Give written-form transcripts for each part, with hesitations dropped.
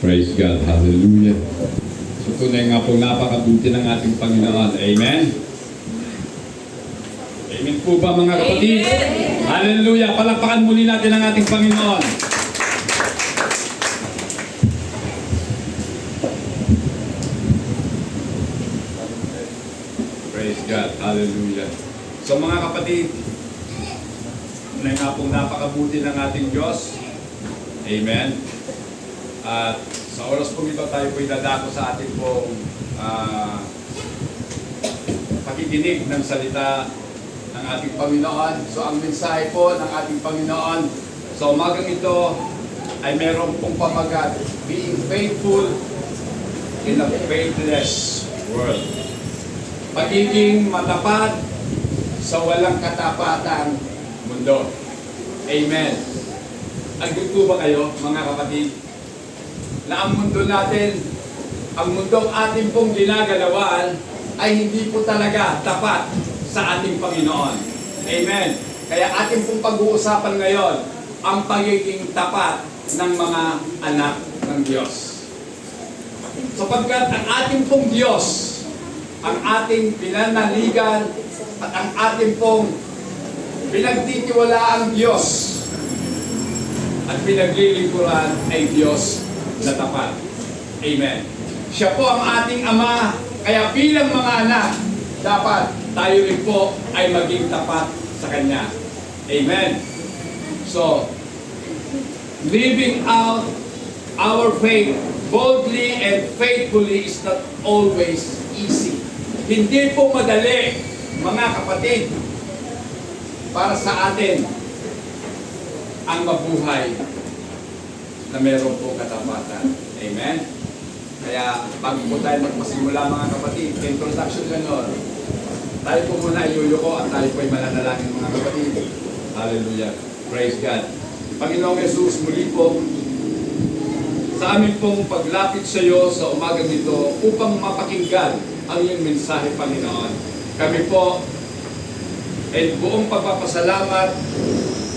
Praise God. Hallelujah. So tunay nga po napakabuti ng ating Panginoon. Amen? Amen po ba mga kapatid? Amen. Hallelujah. Palakpakan muli natin ang ating Panginoon. Praise God. Hallelujah. So mga kapatid, tunay nga pong napakabuti ng ating Diyos. Amen. At sa oras po ito tayo po'y dadako sa ating pong pakikinig ng salita ng ating Panginoon. So ang mensahe po ng ating Panginoon sa umagang ito ay meron pong pamagat, being faithful in a faithless world. Pagiging matapat sa walang katapatang mundo. Amen. Agree po ba kayo, mga kapatid, na ang mundo natin, ang mundong ating pong ginagalawan ay hindi po talaga tapat sa ating Panginoon. Amen. Kaya ating pong pag-uusapan ngayon ang pagiging tapat ng mga anak ng Diyos. Sapagkat ang ating pong Diyos, ang ating pinanaligan at ang ating pong pinagtitiwalaang Diyos at pinaglilingkuran ay Diyos na tapat. Amen. Siya po ang ating Ama, kaya bilang mga anak, dapat tayo rin po ay maging tapat sa Kanya. Amen. So, living out our faith boldly and faithfully is not always easy. Hindi po madali, mga kapatid, para sa atin ang mabuhay na meron po katapatan. Amen? Kaya bago po tayo magpasimula mga kapatid, introduction gano'n, tayo po muna iyuyuko at tayo po ay mananalangin mga kapatid. Hallelujah. Praise God. Panginoong Jesus, muli po sa amin pong paglapit sa iyo sa umagang ito upang mapakinggan ang iyong mensahe, Panginoon. Kami po ay buong pagpapasalamat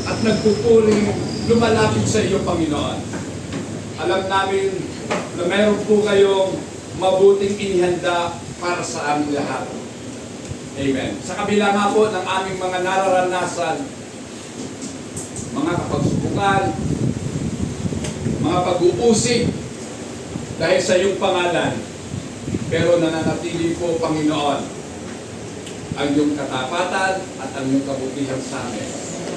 at nagpupuring lumalapit sa iyo, Panginoon. Alam namin na meron po kayong mabuting inihanda para sa aming lahat. Amen. Sa kabila nga po ng aming mga nararanasan, mga kapagsubukan, mga pag-uusig dahil sa iyong pangalan, pero nananatili po, Panginoon, ang iyong katapatan at ang iyong kabutihan sa amin.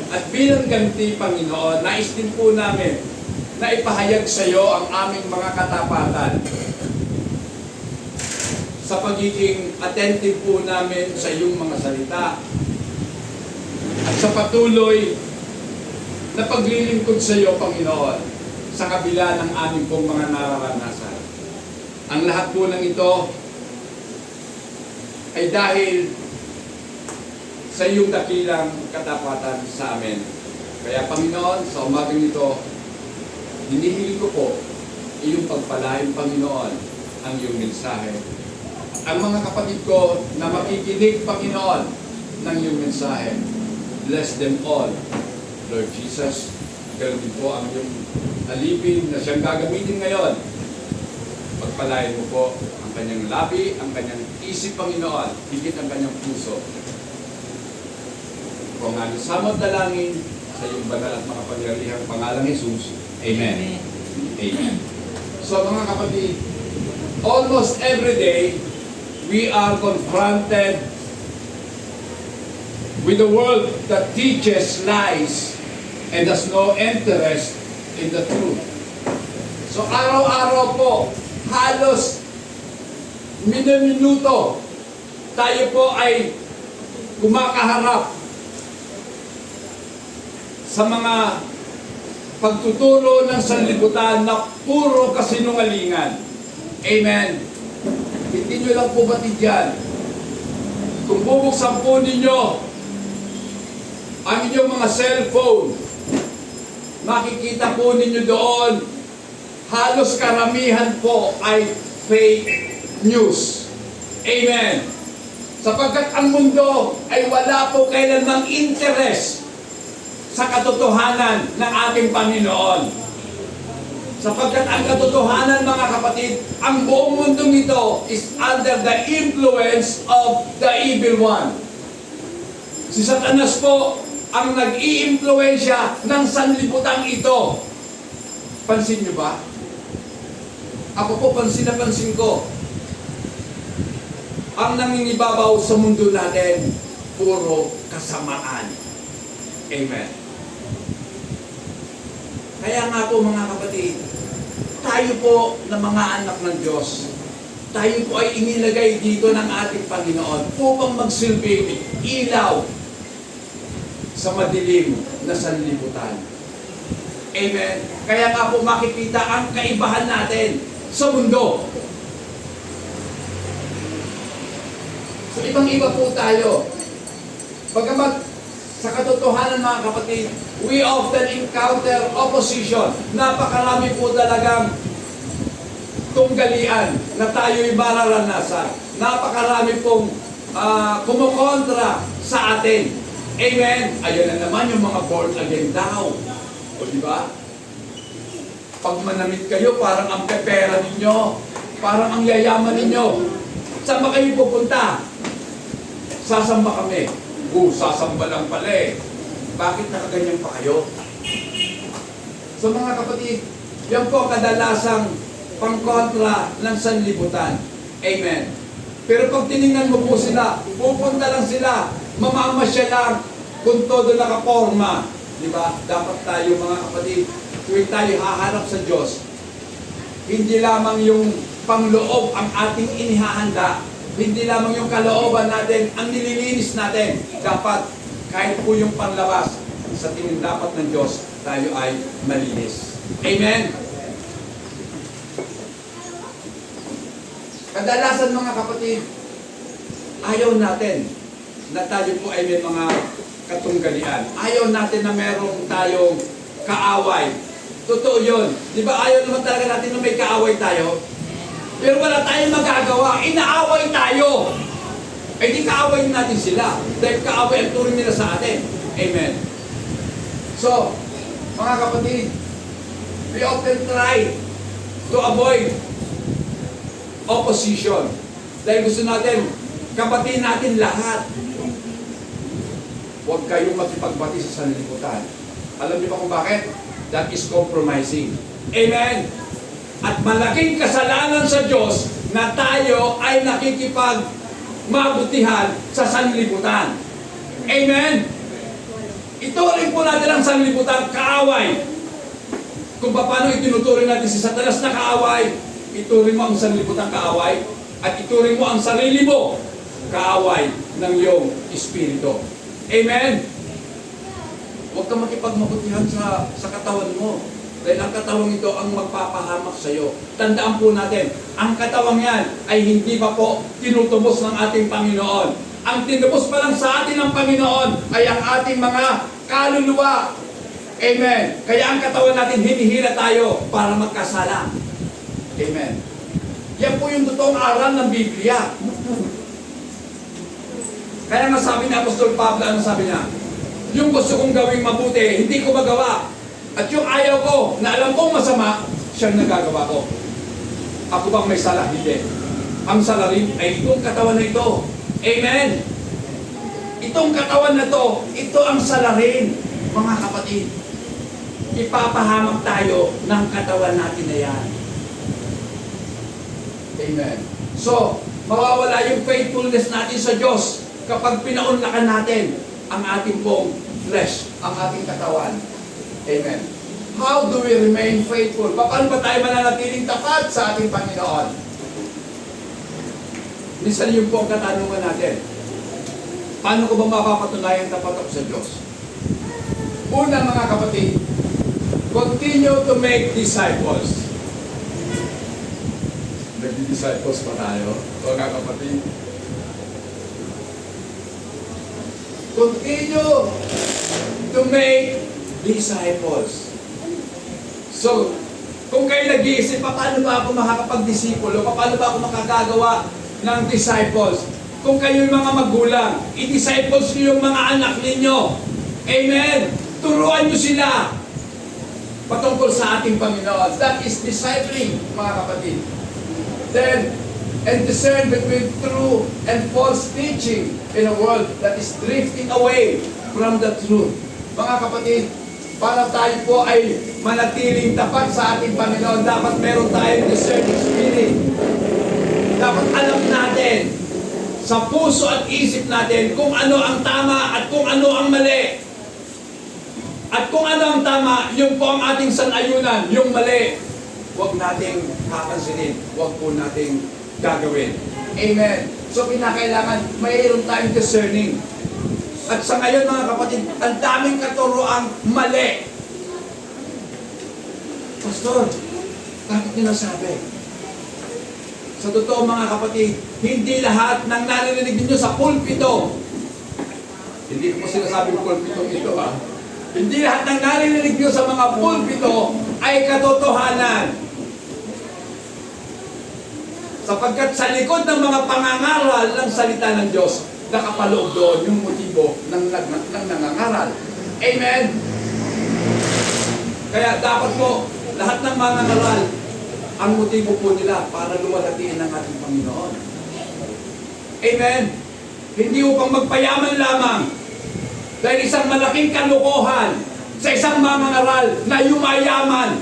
At bilang ganti, Panginoon, nais din po namin na ipahayag sa iyo ang aming mga katapatan sa pagiging attentive po namin sa iyong mga salita at sa patuloy na paglilingkod sa iyo, Panginoon, sa kabila ng aming pong mga nararanasan. Ang lahat po ng ito ay dahil sa iyong dakilang katapatan sa amin. Kaya Panginoon, sa umagang ito, hinihiling ko po iyong pagpalain, Panginoon, ang iyong mensahe. Ang mga kapatid ko na makikinig, Panginoon, ng iyong mensahe, bless them all, Lord Jesus. Ganun din po ang iyong alipin na siyang gagamitin ngayon. Pagpalain mo po ang kanyang labi, ang kanyang isip, Panginoon, higit ang kanyang puso. Kung ano samot dalangin sa iyong banal at makapangyarihang pangalang Jesus. Amen. Amen. So mga kapatid, almost every day, we are confronted with a world that teaches lies and has no interest in the truth. So araw-araw po, halos minuto, tayo po ay kumakaharap sa mga pagtuturo ng sanlibutan na puro kasinungalingan. Amen. Hindi nyo lang po batid yan. Kung bubuksan po ninyo ang inyong mga cellphone, makikita po ninyo doon, halos karamihan po ay fake news. Amen. Sapagkat ang mundo ay wala po kailanmang interest sa katotohanan ng ating Panginoon. Sapagkat ang katotohanan, mga kapatid, ang buong mundong ito is under the influence of the evil one. Si Satanas po ang nag-i-impluensya ng sanlibutan ito. Pansin niyo ba? Ako po, pansin na pansin ko. Ang nangingibabaw sa mundo natin, puro kasamaan. Amen. Kaya nga po, mga kapatid, tayo po na mga anak ng Diyos, tayo po ay inilagay dito ng ating Panginoon upang magsilbing ilaw sa madilim na sanlibutan. Amen. Kaya nga po makikita ang kaibahan natin sa mundo. So ibang-iba po tayo. Bagamat sa katotohanan, mga kapatid, we often encounter opposition. Napakarami po talagang tunggalian na tayo'y mararanasan. Napakarami pong kumukontra sa atin. Amen. Ayun na naman yung mga born again daw. O diba? Pag manamit kayo, parang ang pepera ninyo, parang ang yayaman ninyo. Saan ba kayo pupunta? Sasamba kami. Sasamba lang pala eh. Bakit nakaganyan pa kayo? So mga kapatid, yan po kadalasang pangkontra ng sanlibutan. Amen. Pero pag tinignan mo po sila, pupunta lang sila, mamamasya lang kung todo nakaporma. Diba? Dapat tayo, mga kapatid, tuwing tayo haharap sa Diyos, hindi lamang yung pangloob ang ating inihahanda, hindi lamang yung kalooban natin ang nililinis natin. Dapat kahit po yung panlabas sa tingin dapat ng Diyos, tayo ay malinis. Amen? Kadalasan, mga kapatid, ayaw natin na tayo po ay may mga katunggalian. Ayaw natin na meron tayong kaaway. Totoo yun. Di ba ayaw naman talaga natin na may kaaway tayo? Pero wala tayong magagawa. Inaaway tayo. Eh di kaaway natin sila. Dahil kaaway ang turing nila sa atin. Amen. So, mga kapatid, we often try to avoid opposition. Dahil gusto natin, kapatid natin lahat. Huwag kayong makipagbati sa sanlibutan. Alam niyo ba kung bakit? That is compromising. Amen. At malaking kasalanan sa Diyos na tayo ay nakikipagmabutihan sa sanlibutan. Amen. Ituring po natin ang sanlibutan kaaway. Kung paano itinuturing natin si Satanas na kaaway, ituring mo ang sanlibutan kaaway, at ituring mo ang sarili mo kaaway ng iyong espiritu. Amen. Huwag kang makipagmabutihan sa katawan mo. Dahil ang katawang ito ang magpapahamak sa iyo. Tandaan po natin, ang katawang yan ay hindi pa po tinutubos ng ating Panginoon. Ang tinubos pa lang sa atin ng Panginoon ay ang ating mga kaluluwa. Amen. Kaya ang katawan natin, hinihila tayo para magkasala. Amen. Yan po yung totoong aral ng Biblia. Kaya nga sabi ni Apostol Pablo, ano sabi niya? Yung gusto kong gawing mabuti, hindi ko magawa. At yung ayaw ko, na alam kong masama, siyang nagagawa ko. Ako bang may sala? Hindi. Ang sala rin ay itong katawan na ito. Amen. Itong katawan na to, ito ang sala rin, mga kapatid. Ipapahamak tayo ng katawan natin na yan. Amen. So, mawawala yung faithfulness natin sa Diyos kapag pinaunlakan natin ang ating pong flesh, ang ating katawan. Amen. How do we remain faithful? Paano ba tayo mananatiling tapat sa ating Panginoon? Minsan yung po ang katanungan natin. Paano ko ba mapapatunayan tapat ako sa Diyos? Una, mga kapatid, continue to make disciples. Nagdi-disciples pa tayo, mga kapatid. Continue to make disciples. So, kung kayo nag-iisip, paano ba ako makakapag-disipulo? Paano ba ako makagagawa ng disciples? Kung kayo yung mga magulang, i-disciples niyo yung mga anak ninyo. Amen. Turuan niyo sila. patungkol sa ating Panginoon. That is discipling, mga kapatid. Then, and discern between true and false teaching in a world that is drifting away from the truth. Mga kapatid, para tayo po ay manatiling tapat sa ating Panginoon, dapat meron tayong discerning spirit. Dapat alam natin sa puso at isip natin kung ano ang tama at kung ano ang mali. At kung ano ang tama, yun po ang ating sanayunan. Yung mali, huwag nating kapansinin. Huwag po nating gagawin. Amen. So, kinakailangan mayroon tayong discerning. At sa ngayon, mga kapatid, ang daming katuroang mali. Pastor, bakit nyo nasabi? Sa totoo, mga kapatid, hindi lahat ng narinig ninyo sa pulpito. Hindi ko po sinasabing pulpito ito, ha? Hindi lahat ng narinig nyo sa mga pulpito ay katotohanan. Sapagkat sa likod ng mga pangangaral ng salita ng Diyos, nakapaloob doon yung motibo ng nangangaral. Amen? Kaya dapat po, lahat ng mangangaral, ang motibo po nila para luwalhatiin ang ating Panginoon. Amen? Hindi upang magpayaman lamang. Dahil isang malaking kalukuhan sa isang mangangaral na yumayaman.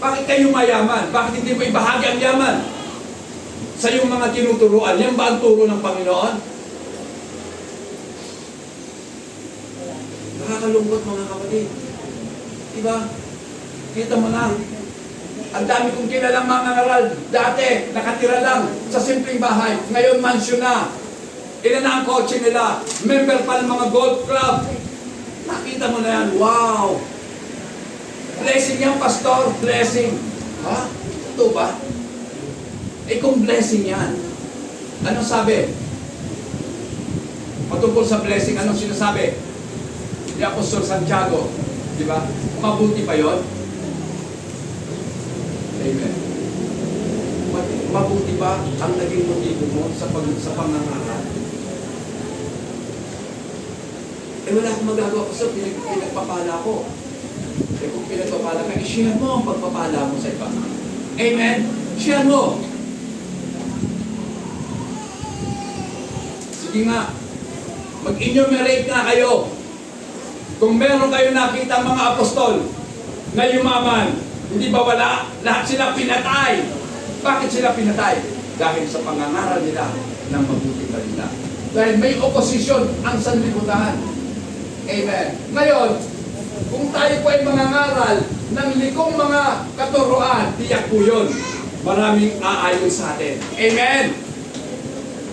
Bakit kayo mayaman? Bakit hindi mo ibahagi ang yaman? Sa iyong mga tinuturuan, yan ba ang turo ng Panginoon? Nakakalungkot, mga kapatid. Diba? Kita mo na. Ang dami kong kilalang mangangaral. Dati, nakatira lang sa simpleng bahay. Ngayon, mansyon na. Ilan na ang kotse nila. Member pa ng mga golf club. Nakita mo na yan. Wow! Blessing yan, pastor. Blessing. Ha? Ito ba? Eh kung blessing yan, anong sabi? Patungkol sa blessing, anong sinasabi? Ni Apostol Santiago. Di ba? Mabuti pa yon? Amen. Mabuti ba ang naging motibo mo sa pangangaral? Eh wala akong magagawa kasi pinagpapala ko. Eh kung pinagpapala ka, i-share mo ang pagpapala mo sa iba. Amen? Share mo. Sige nga, mag-enumerate na kayo. Kung meron kayo nakita mga apostol na yumaman, hindi ba wala? Lahat sila pinatay. Bakit sila pinatay? Dahil sa pangangaral nila ng mabuting balita. Dahil may oposisyon ang sanlibutan. Amen. Ngayon, kung tayo po ay mangangaral ng likong mga katuroan, tiyak po yun. Maraming aayon sa atin. Amen.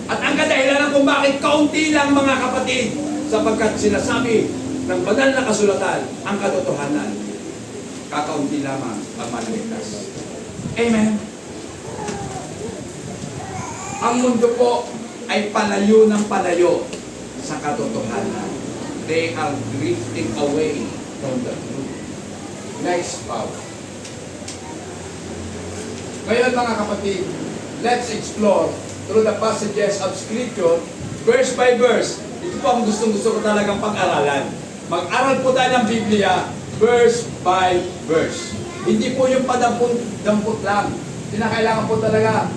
At ang kadahilanan kung bakit kaunti lang, mga kapatid, sapagkat sinasabi ng banal na kasulatan ang katotohanan, kakaunti lamang ang maliligtas. Amen. Ang mundo po ay palayo ng palayo sa katotohanan. They are drifting away from the truth. Next power. Ngayon, mga kapatid, let's explore through the passages of Scripture, verse by verse. Ito po ang gustong-gusto ko talagang pag-aralan. Mag-aral po tayo ng Biblia, verse by verse. Hindi po yung padampot lang. Kinakailangan po talaga,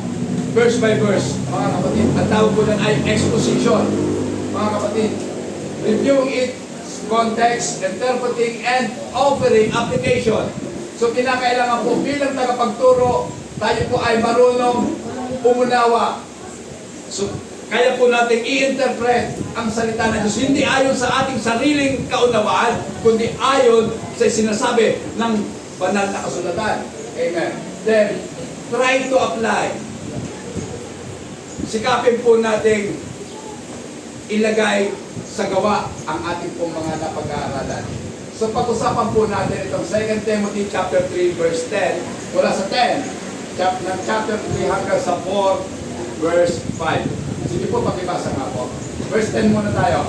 verse by verse, mga kapatid. Ang tawag po ay exposition, mga kapatid. Reviewing it, context, interpreting, and offering application. So, kinakailangan po bilang tagapagturo, tayo po ay marunong umunawa. So, kaya po natin i-interpret ang salita ng Diyos. Hindi ayon sa ating sariling kaunawaan, kundi ayon sa sinasabi ng banal na kasulatan. Amen. Then, try to apply. Sikapin po natin ilagay sa gawa ang ating pong mga napag-aaralan. So, pag-usapan po natin itong 2 Timothy chapter 3, verse 10. Mula sa 10, ng chapter 3 hanggang sa 4, verse 5. Sige po, pakibasa nga po. Verse 10 muna tayo.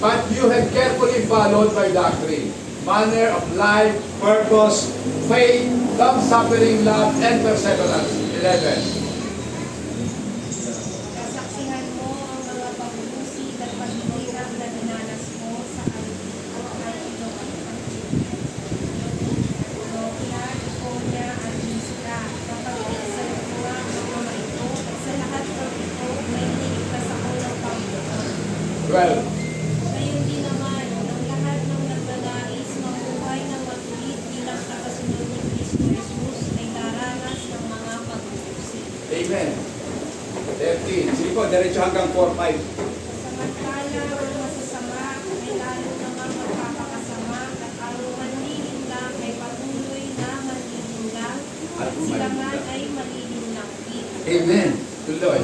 But you have carefully followed my doctrine, manner of life, purpose, faith, long-suffering, love, and perseverance. 11. Kasaksihan mo ang mga pagbubusi at paghihirap na dinanas mo sa Antioquia at Panginoon. 12. Gayon din naman, ang lahat ng nagnanais mabuhay ng matuwid bilang kakasunod ni Kristo Jesus ay daranas ng mga pag-uusig. Amen. 13. Sige po, diretso hanggang 4-5. Samantala ang masasama ay lalo namang magpapakasama at ang manlilinlang ay patuloy na manlilinlang at sila man ay malilinlang din. Amen. Tuloy.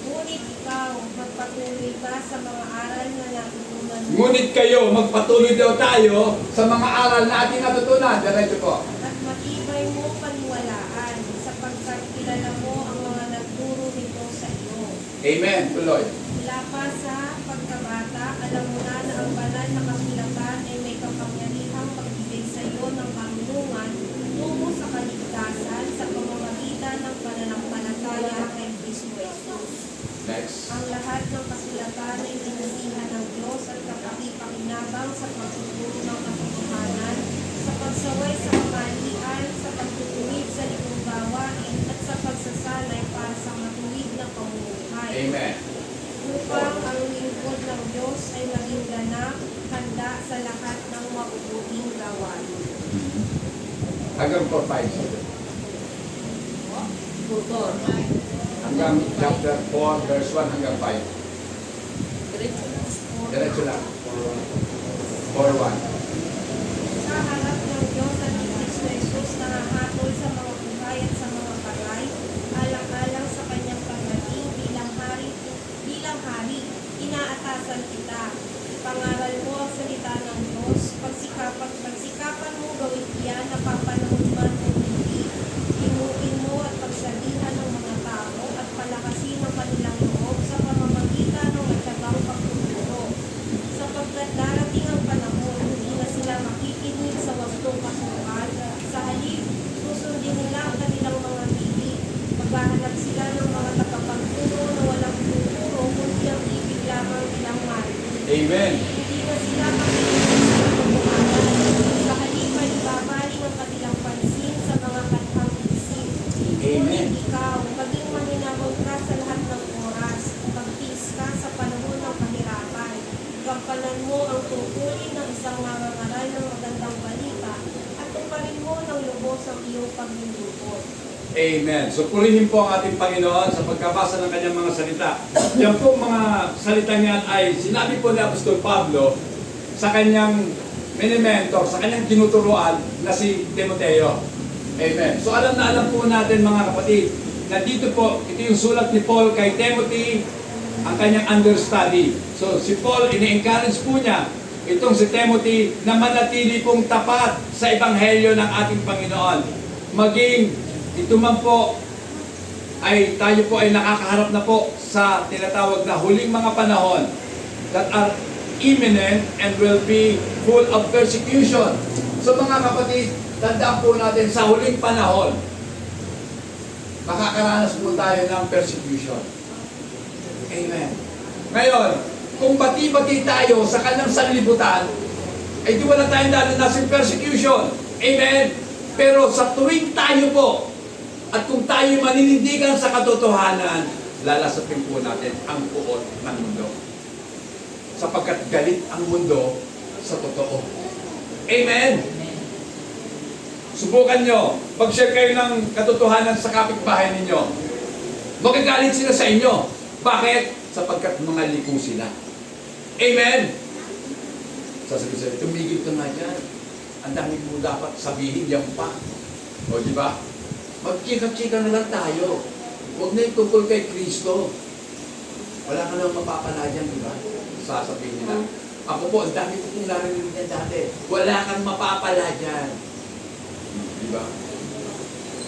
Ngunit ikaw, magpatuloy ka sa mga aral na natutunan mo Ngunit kayo, magpatuloy daw tayo sa mga aral na ating natutunan. Diretso po. at matibay mo paniwalaan sapagkat kilala mo ang mga nagturo nito sa iyo. Amen. Tuloy. Mula pa sa pagkabata, alam mo na ang banal na kasulatan ay may kapangyarihang magbigay sa iyo ng karunungan tungo sa kaligtasan sa pamamagitan ng pananampalataya kay Kristo Jesus. Next. Ang lahat ng kasulatan ay tinasihan ng Diyos at kapakipakinabang sa pagtuturo ng katotohanan, sa pagsaway sa kamalian, sa pagtutuwid sa likong gawain, at sa pagsasanay para sa matuwid na pamumuhay. Amen. Upang ang lingkod ng Diyos ay maging ganap, handa sa lahat ng mabubuting gawain. Hanggang 4-5. Tutor. Hanggang chapter 4, verse 1 hanggang 5. Diretso lang. 4-1. Sa harap ng Diyos at ni Kristo Jesus na hahatol sa mga buhay at sa mga patay, alang-alang sa kanyang pagdating bilang hari, inaatasan kita. Ipangaral mo ang salita ng Diyos, pagsikapan mo gawin iyan na papanahon man o hindi. Himuin mo at pagsabihan ng mga tao at palakasin ang kanilang loob sa pamamagitan ng matyagang pagtuturo. Sapagkat darating ang panahon, hindi na sila makikinig sa wastong kasukan. Sa halip, susundin nila ang kanilang mga bibig. Maghahanap sila ng mga tagapagturo na walang tuturo, kundi ang ibig lamang nilang marinig. Amen. Hindi na sila makikinig sa katotohanan. Sa halip ay ibabaling ang kanilang pansin sa mga kantang isip. Amen. Ngunit ikaw, maging maninahon ka sa lahat ng oras. Magtiis ka sa panahon ng kahirapan. Gampanan mo ang tungkulin ng isang mangangaral ng magandang balita at tuparin mo ng lubos ang iyong paglilingkod. Amen. So purihin po ang ating Panginoon sa pagkabasa ng kanyang mga salita. Yan po mga salita niyan ay sinabi po ni Apostol Pablo sa kanyang mini-mentor, sa kanyang tinuturuan na si Timoteo. Amen. So alam na alam po natin mga kapatid na dito po, ito yung sulat ni Paul kay Timothy, ang kanyang understudy. So si Paul, ini-encourage po niya itong si Timothy na manatili pong tapat sa ebanghelyo ng ating Panginoon. Maging ito man po ay tayo po ay nakakaharap na po sa tinatawag na huling mga panahon that are imminent and will be full of persecution. So mga kapatid, tandaan po natin sa huling panahon, makakaranas po tayo ng persecution. Amen. Ngayon, kung bati-bati tayo sa kanyang sanlibutan, ay di wala tayong naranasin persecution. Amen. Pero sa tuwing tayo po, at kung tayo maninindigan sa katotohanan, lalasapin po natin ang puot ng mundo. Sapagkat galit ang mundo sa totoo. Amen. Subukan nyo, pag-share kayo ng katotohanan sa kapitbahay ninyo. Magagalit sila sa inyo. Bakit? Sapagkat mga liko sila. Amen. Sasabihin sila, tumigil ka nga dyan. Ang dami mo dapat sabihin yan pa. O di ba? Magchika-chika na lang tayo. Huwag na itungkol kay Kristo. Wala ka nang mapapala dyan, di ba? Sasabihin nila. Ako po, ang dami ko kong narinig niyan dati. Wala kang mapapala dyan. Di ba?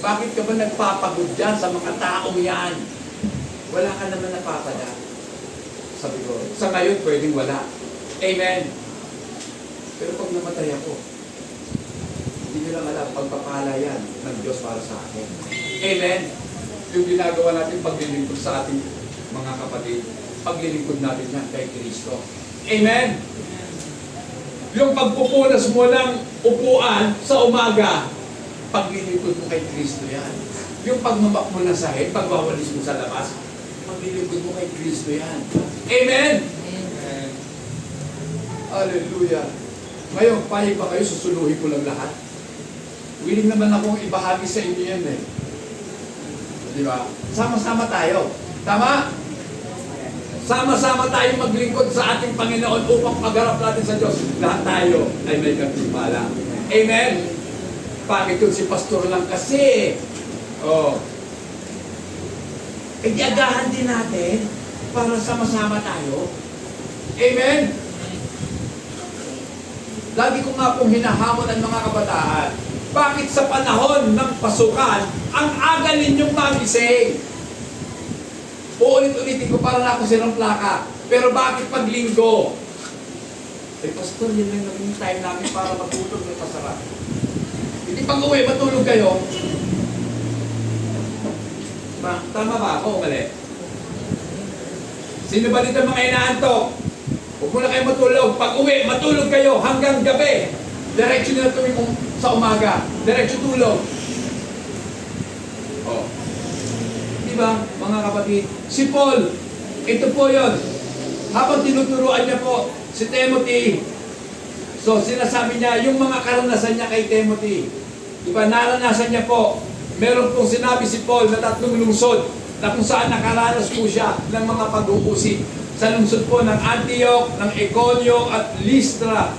Bakit ka ba nagpapagod dyan sa mga taong yan? Wala ka naman napapala. Sabi ko, sa ngayon pwedeng wala. Amen. Pero pag namatay ako, hindi nyo lang alam, pagpapala yan ng Diyos para sa akin. Amen. Yung ginagawa natin paglilingkod sa ating mga kapatid, paglilingkod natin yan kay Kristo. Amen. Yung pagpupunas mo ng upuan sa umaga, paglilingkod mo kay Kristo yan. Yung pagmamak mo ng sahig, pagwawalis mo sa labas, paglilingkod mo kay Kristo yan. Amen. Hallelujah. Ngayon, payag ba kayo, susuluhin ko lang lahat? Willing naman akong ibahagi sa inyo yan eh. Di ba? Sama-sama tayo. Tama? Sama-sama tayo maglingkod sa ating Panginoon upang pagharap natin sa Diyos. Lahat tayo ay may katimpala. Amen? Bakit yun si pastor lang kasi? Oh. E diagahan din natin para sama-sama tayo. Amen? Lagi ko nga pong hinahamon ang mga kabataan. Bakit sa panahon ng pasukan, ang aga ninyong magising? Uulit-ulitin ko para na ako sirang plaka. Pero bakit pag linggo? Eh, pastor, yun lang naging time namin para matulog ng masarap. Hindi pag uwi, matulog kayo. Tama ba ako o mali? Sino ba dito mga inaantok? Huwag mo na kayo matulog. Pag uwi, matulog kayo hanggang gabi. Diretso na tuwing sa umaga. Diretso tulog. Oh. Diba, mga kapatid? Si Paul, ito po yun. Habang tinuturuan niya po si Timothy, so sinasabi niya, yung mga karanasan niya kay Timothy, diba, naranasan niya po, meron pong sinabi si Paul na 3 lungsod na kung saan nakaranas po siya ng mga pag-uusig. Sa lungsod po ng Antioch, ng Iconio at Lystra.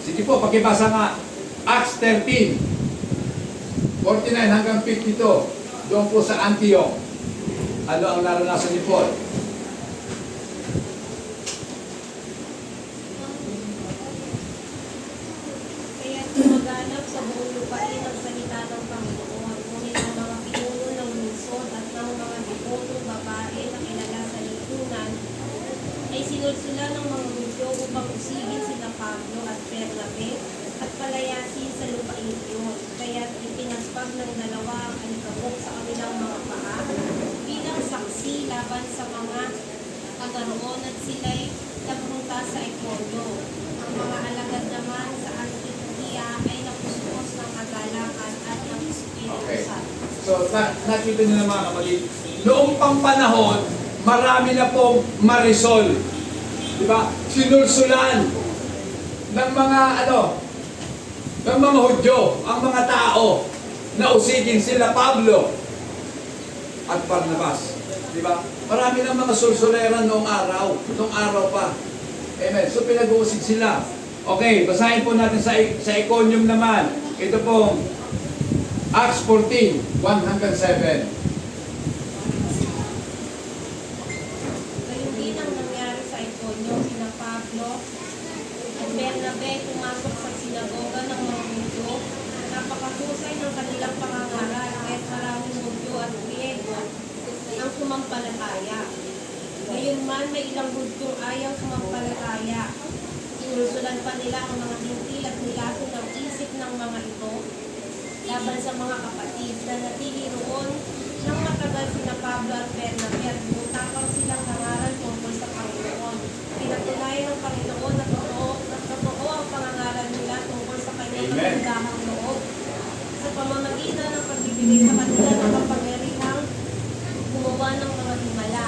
Sige po, pakibasa nga. Acts 13, 49 hanggang 52. Doon po sa Antioch. Ano ang naranasan ni Paul? Kaya tumaganap sa buong lupain ang salita ng Panginoon. Ngunit ang mga pinuno ng lungsod at ng mga dipotong babae na kilala sa lipunan ay sinulsulan ng mga Hudyo upang usigin sila Pablo at Bernabe at palayasin sa lupain iyon. Kaya ipinaspag ng dalawa ang alikabok sa kanilang mga paa bilang saksi laban sa mga tagaroon at sila'y nagpunta sa Iconio. Ang mga alagad naman sa Antioquia ay napuspos ng kagalakan at ng Espiritu Okay. Santo. So, nakita niyo naman mga kapatid, noong pang panahon, marami na pong marisol. Diba? Sinulsulan ng mga ng mga Hudyo, ang mga tao na usigin sila Pablo at Barnabas. Diba? Marami ng mga sulsuleran noong araw pa. Amen. So pinag-uusig sila. Okay, basahin po natin sa Iconium naman. Ito pong Acts 14, 1 hanggang 7. Gayun din ang nangyari sa Iconio, sina Pablo at Bernabe pumasok sa sinagoga ng mga Hudyo. Napakahusay ng kanilang pangangaral kahit maraming Hudyo at Griego ang sumampalataya. Ngayon man may ilang Hudyong ayaw sumampalataya. Sinulsulan pa nila ang mga hintil at nilason ng isip ng mga ito laban sa mga kapatid na natili roon nang matagal sina Pablo at Bernabe at butapang silang nangaral tungkol sa Panginoon. Pinatunayan ng Panginoon na totoo ang pangangaral nila tungkol sa kanyang Amen. kapandahang loob. Sa pamamagitan ng pagbibigay sa kanila ng kapangyarihang gumawa ng mga himala.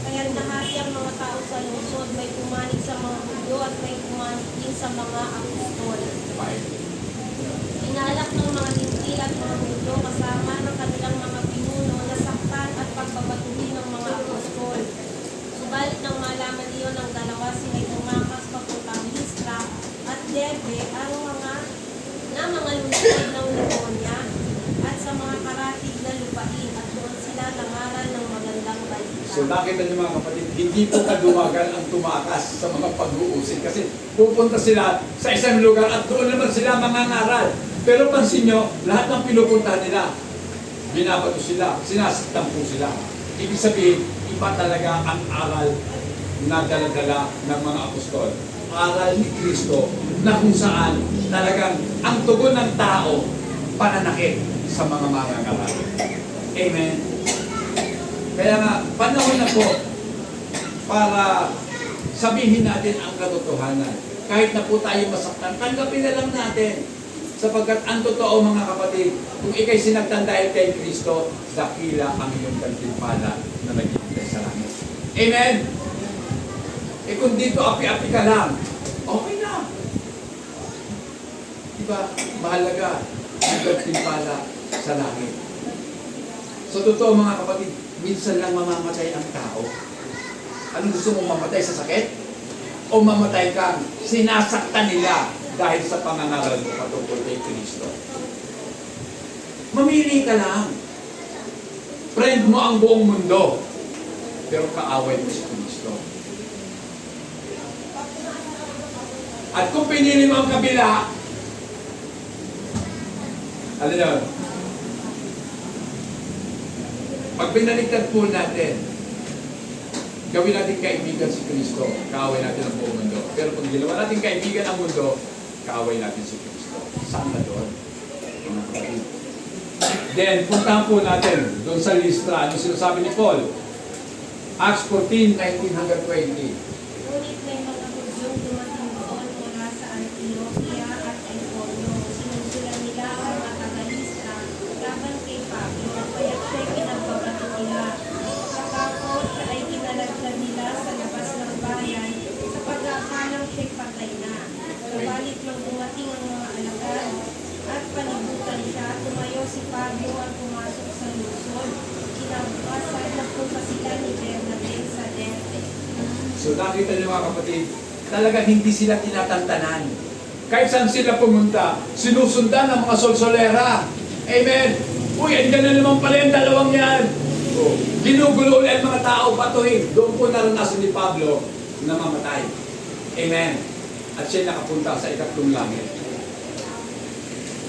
Kaya lahat ang mga tao sa lungsod may pumanig sa mga Hudyo at may pumanig din sa mga apostol. Inalak ng mga hintil at mga Hudyo kasama ng kanilang mga pinuno na saktan at pagbabatuhin ng mga apostol. Subalit nang malaman iyon ng dalawa, sila'y tumakas papuntang Lystra at Derbe ang mga lungsod ng Liconia at sa mga karatig na lupain at doon sila nangaral ng magandang balita. So nakita niyo mga kapatid, hindi po kaduwagan ang tumakas sa mga pag-uusig kasi pupunta sila sa isang lugar at doon naman sila mangangaral. Pero pansin nyo, lahat ng pinupunta nila, binabato sila, sinasaktan po sila. Ibig sabihin, iba talaga ang aral na dala-dala ng mga apostol. Aral ni Kristo na kung saan talagang ang tugon ng tao pananakit sa mga mangangaral. Amen. Kaya nga, panahon na po para sabihin natin ang katotohanan. Kahit na po tayo masaktan, tanggapin na lang natin. Sapagkat ang totoo mga kapatid, kung ikay sinagtan dahil kay Kristo, dakila ang iyong gantimpala na naghihintay sa langit. Amen? Eh kung dito api-api ka lang, okay na. Diba? Mahalaga ang gantimpala sa langit. So totoo mga kapatid, minsan lang mamamatay ang tao. Anong gusto mong mamatay sa sakit? O mamatay kang sinasaktan nila dahil sa pangangaral mo patungkol kay Kristo? Mamili ka lang. Friend mo ang buong mundo, pero kaaway mo si Kristo. At kung pinili mo ang kabila, ano yun? Pag binaligtad po natin, gawin natin kaibigan si Kristo, kaaway natin ang buong mundo. Pero kung ginawa natin kaibigan ang mundo, kaaway natin si Kristo. Saan na doon? Then, puntahan po natin doon sa Listra. Ano sinasabi ni Paul? Acts 14, 19 hanggang 20. Ngunit may mga Hudyong dumating doon mula sa Antioquia at Iconio. Sinusulan nila ang mga taga-Listra laban kay Pablo, kaya't siya'y pinagbabato nila. Sa takot ay kinalaglag nila sa labas ng bayan sa pag-aakalang siya'y patay na. Subalit nang dumating ang mga alagad at panibutan siya, tumayo si Pablo at pumasok sa lungsod. Kinabukasan nagpunta sila ni Bernabe sa Derbe. So nakita niyo mga kapatid, talagang hindi sila tinatantanan. Kahit saan sila pumunta, sinusundan ng mga solsolera. Amen. Uy, andyan na naman pala yung dalawang yan. Oh, ginugulo ulit ang mga tao, batuhin. Doon po naranasan ni Pablo na mamatay. Amen. At siya nakapunta sa ikatlong langit.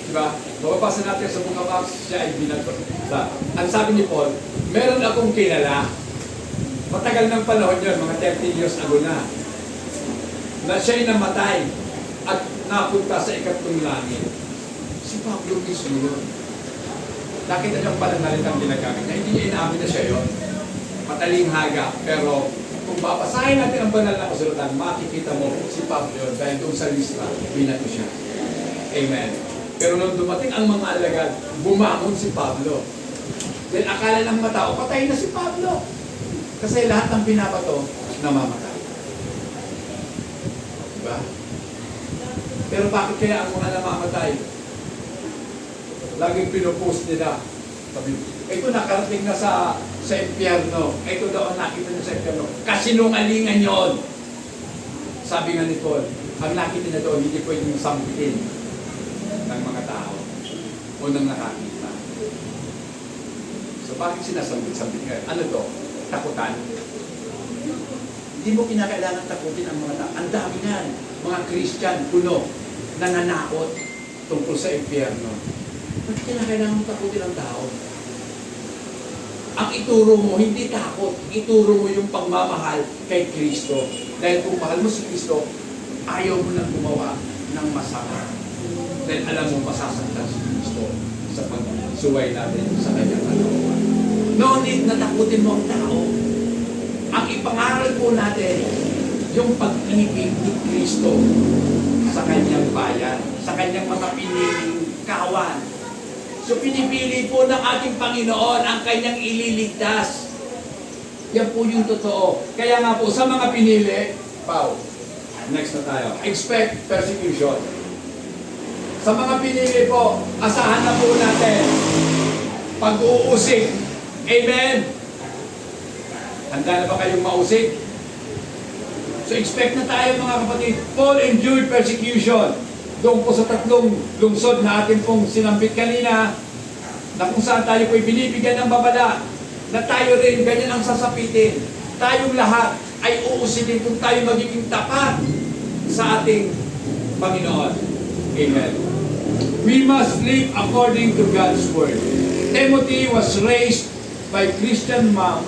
Diba? Mababasa natin sa Book of Acts, siya ay binato. Ang sabi ni Paul, meron akong kilala. Matagal ng panahon yun, mga 30 years ago na siya'y namatay at napunta sa ikatlong langit. Si Pablo mismo yun. Nakita niyang pananalitang ginagamit niya. Hindi niya inaamin na siya yun. Mataling haga. Pero kung babasahin natin ang banal na kasulatan, makikita mo si Pablo yun dahil doon sa Listra, binato siya. Amen. Pero nung dumating ang mga alagad, bumangon si Pablo. Then akala ng mga tao, patay na si Pablo. Kasi lahat ng binabato, namamatay. Diba? Pero bakit kaya ang mga namamatay? Laging pinupost nila. Sabi, ito nakarating na sa impyerno. Ito daw ang nakita niya sa impyerno. Kasinungalingan yon. Sabi nga ni Paul, ang nakita niya doon, hindi pwedeng sampitin ng mga tao o ng nakakita. So bakit sinasambit-sambit nga? Ano to? Takutan? Hindi mo kinakailangan takutin ang mga tao. Ang dami nga, mga Christian, puno, nananakot tungkol sa impyerno. Ba't kinakailangan takutin ang tao? Ang ituro mo, hindi takot. Ituro mo yung pagmamahal kay Kristo. Dahil kung mahal mo si Kristo, ayaw mo nang gumawa ng masama. Dahil alam mo, masasaktan si Kristo sa pagsuway natin sa kanyang kalooban. No need na takutin mo ang tao. Ang ipangaral po natin, yung pag-ibig ni Kristo sa kanyang bayan, sa kanyang mga piniling kawan. So pinipili po ng ating Panginoon ang kanyang ililigtas. Yan po yung totoo. Kaya nga po, sa mga pinili, Pao, next na tayo, expect persecution. Sa mga pinili po, asahan na po natin pag-uusig. Amen! Handa na ba kayong mausig? So expect na tayo mga kapatid. Paul endured persecution. Doon po sa tatlong lungsod na ating pong sinampit kanina, na kung saan tayo po'y binibigyan ng babala, na tayo rin ganyan ang sasapitin. Tayong lahat ay uusigin kung tayo magiging tapat sa ating Panginoon. Amen. We must live according to God's Word. Timothy was raised by Christian mom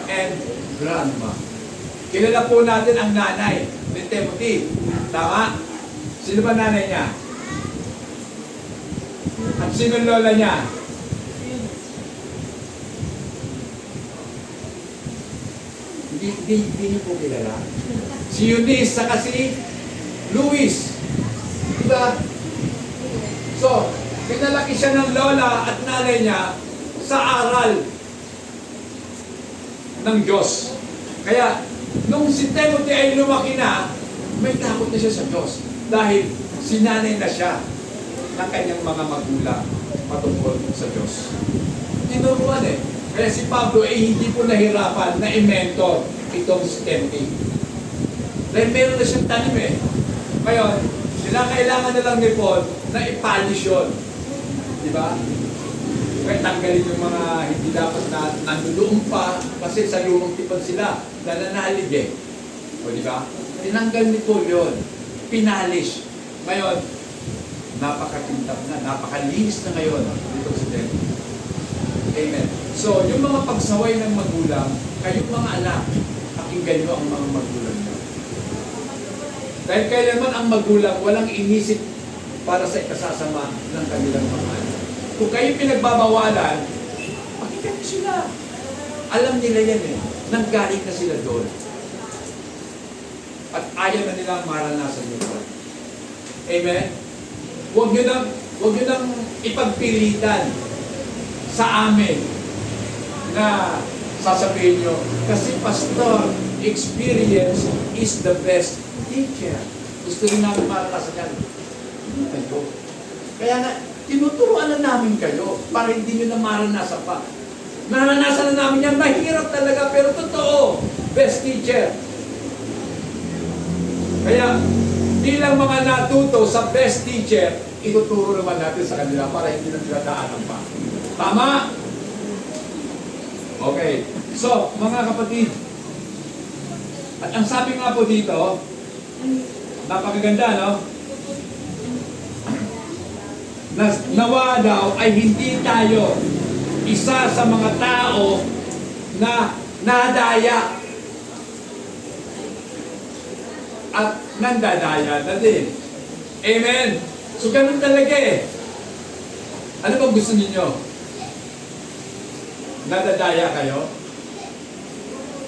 and grandma. Kilala po natin ang nanay ni Timothy. Tama? Sino ba nanay niya? At sino lola niya? Hindi niyo po kilala. Si Eunice, saka si Luis. Diba? So, pinalaki siya ng lola at nanay niya sa aral ng Diyos. Kaya, nung si Timothy ay lumaki na, may takot na siya sa Diyos. Dahil sinanay na siya ng kanyang mga magulang patungkol sa Diyos. Tinuruan eh. Kaya si Pablo ay hindi po nahirapan na i-mentor itong si Timothy. Dahil meron na siyang tanim eh. Ngayon, kailangan na lang ni Paul na i-polish yun. Diba? Kaya tanggalin yung mga hindi dapat na nandoon pa kasi sa lumang tipan sila na nanalig eh. O diba? Tinanggal ni Paul yun. Pinalish. Ngayon, napakakintab na, napakalinis na ngayon dito si Timothy. Amen. So, yung mga pagsaway ng magulang, kayong mga anak, pakinggan nyo ang mga magulang nyo. Dahil kailanman ang magulang walang inisip para sa ikasasama ng kanilang mga anak. Kung kayo pinagbabawalan, pakinggan nyo sila. Alam nila yan eh. Nanggaling na sila doon. At ayaw na nilang maranasan yun. Amen? Huwag nyo nang ipagpilitan sa amin na sasabihin nyo, kasi pastor, experience is the best teacher. Gusto rin namin maranasan yan. Kayo. Kaya nga, tinuturuan na namin kayo para hindi nyo na maranasan pa. Naranasan na namin yan, mahirap talaga, pero totoo. Best teacher. Kaya, bilang mga natuto sa best teacher, ituturo naman natin sa kanila para hindi na sila daanan pa. Tama? Okay. So, mga kapatid, at ang sabi nga po dito, napakaganda, no? Nawa daw ay hindi tayo isa sa mga tao na nadaya at nandadaya na din. Amen? So, ganun talaga eh. Ano bang gusto ninyo? Nadadaya kayo?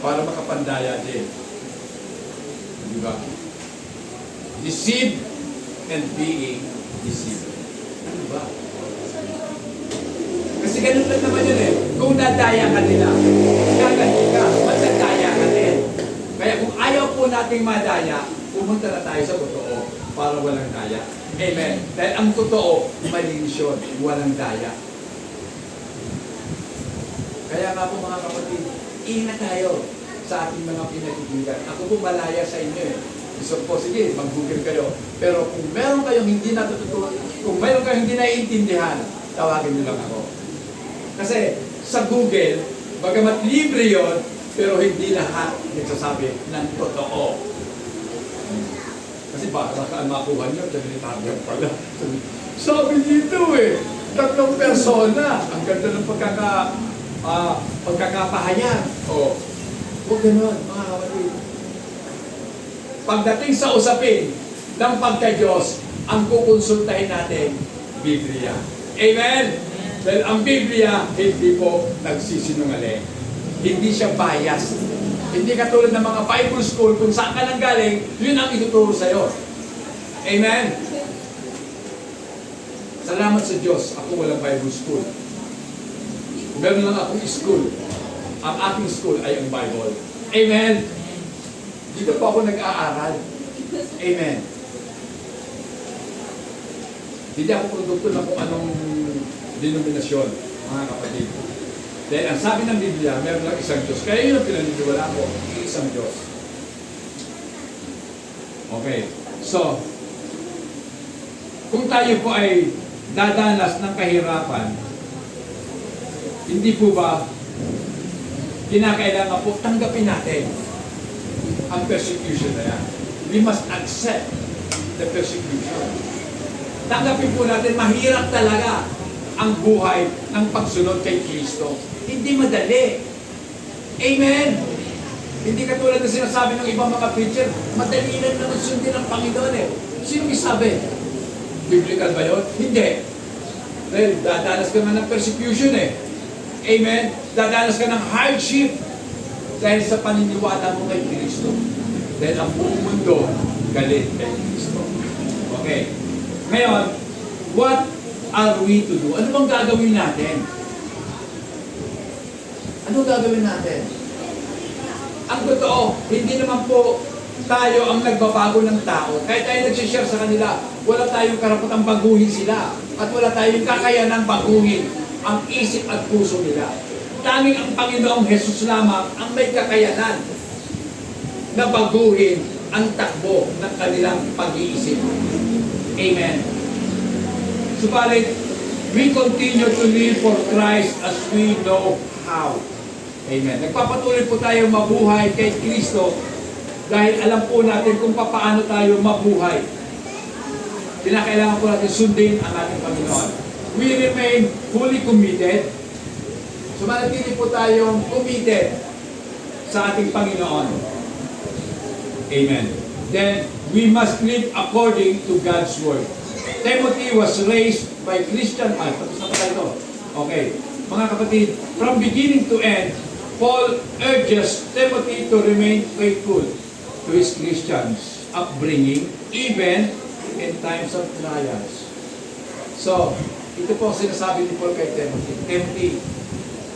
Para makapandaya din. Di ba? Deceived and being deceived. Ano ba? Kasi ganun lang naman yun eh. Kung nadaya ka nila, gagaling ka, madadaya ka din. Kaya kung ayaw po nating madaya, pumunta na tayo sa totoo para walang daya. Amen. Dahil ang totoo, malinis yun, walang daya. Kaya nga po mga kapatid, ingat tayo sa ating mga pinagiginggan. Ako po malaya sa inyo eh. So po, sige, mag-google kayo. Pero kung meron kayong hindi natututunan, kung meron kayong hindi naiintindihan, tawagin niyo lang ako. Kasi sa Google, bagamat libre yon, pero hindi lahat nagsasabi ng totoo. Kasi baka makuha nyo, dyan pala. Sabi dito eh, 3 persona. Ang ganda ng pagkakapahayag. O, huwag ganun, mga kapatid. Pagdating sa usapin ng pagka-Diyos, ang kukonsultahin natin, Biblia. Amen? Dahil ang Biblia, hindi po nagsisinungaling. Hindi siya biased. Hindi katulad ng mga Bible school, kung saan ka nang galing, yun ang ituturo sa'yo. Amen? Salamat sa Diyos, ako walang Bible school. Meron lang akong school. Ang aking school ay ang Bible. Amen? Dito pa ako nag-aaral. Amen? Hindi ako produkto na kung anong denominasyon, mga kapatid. Dahil ang sabi ng Biblia, meron lang isang Diyos. Kaya yun ang pinaniniwala ko, isang Diyos. Okay. So, kung tayo po ay dadanas ng kahirapan, hindi po ba kinakailangan po tanggapin natin ang persecution na yan. We must accept the persecution. Tanggapin po natin, mahirap talaga ang buhay ng pagsunod kay Kristo. Hindi madali. Amen? Hindi katulad na sinasabi ng ibang mga preacher, madali lang naman sundin ang Panginoon eh. Sino sabi? Biblical ba yun? Hindi. Dahil dadanas ka na ng persecution eh. Amen? Dadanas ka ng hardship dahil sa paniniwala mo kay Kristo. Dahil ang buong mundo galit kay Kristo. Okay. Ngayon, what are we to do? Ano bang gagawin natin? Ano gagawin natin? Ang totoo, hindi naman po tayo ang nagbabago ng tao. Kahit tayo nagsishare sa kanila, wala tayong karapatang baguhin sila. At wala tayong kakayanang baguhin ang isip at puso nila. Tanging ang Panginoong Jesus lamang ang may kakayanan na baguhin ang takbo ng kanilang pag-iisip. Amen. Subalit, we continue to live for Christ as we know how. Amen. Nagpapatuloy po tayo mabuhay kay Kristo dahil alam po natin kung paano tayo mabuhay. Kinakailangan po natin sundin ang ating Panginoon. We remain fully committed. So manatili po tayong committed sa ating Panginoon. Amen. Then, we must live according to God's Word. Timothy was raised by Christian. Tapos na pala ito. Okay. Mga kapatid, from beginning to end, Paul urges Timothy to remain faithful to his Christian upbringing, even in times of trials. So, ito po ang sinasabi ni Paul kay Timothy. Timothy,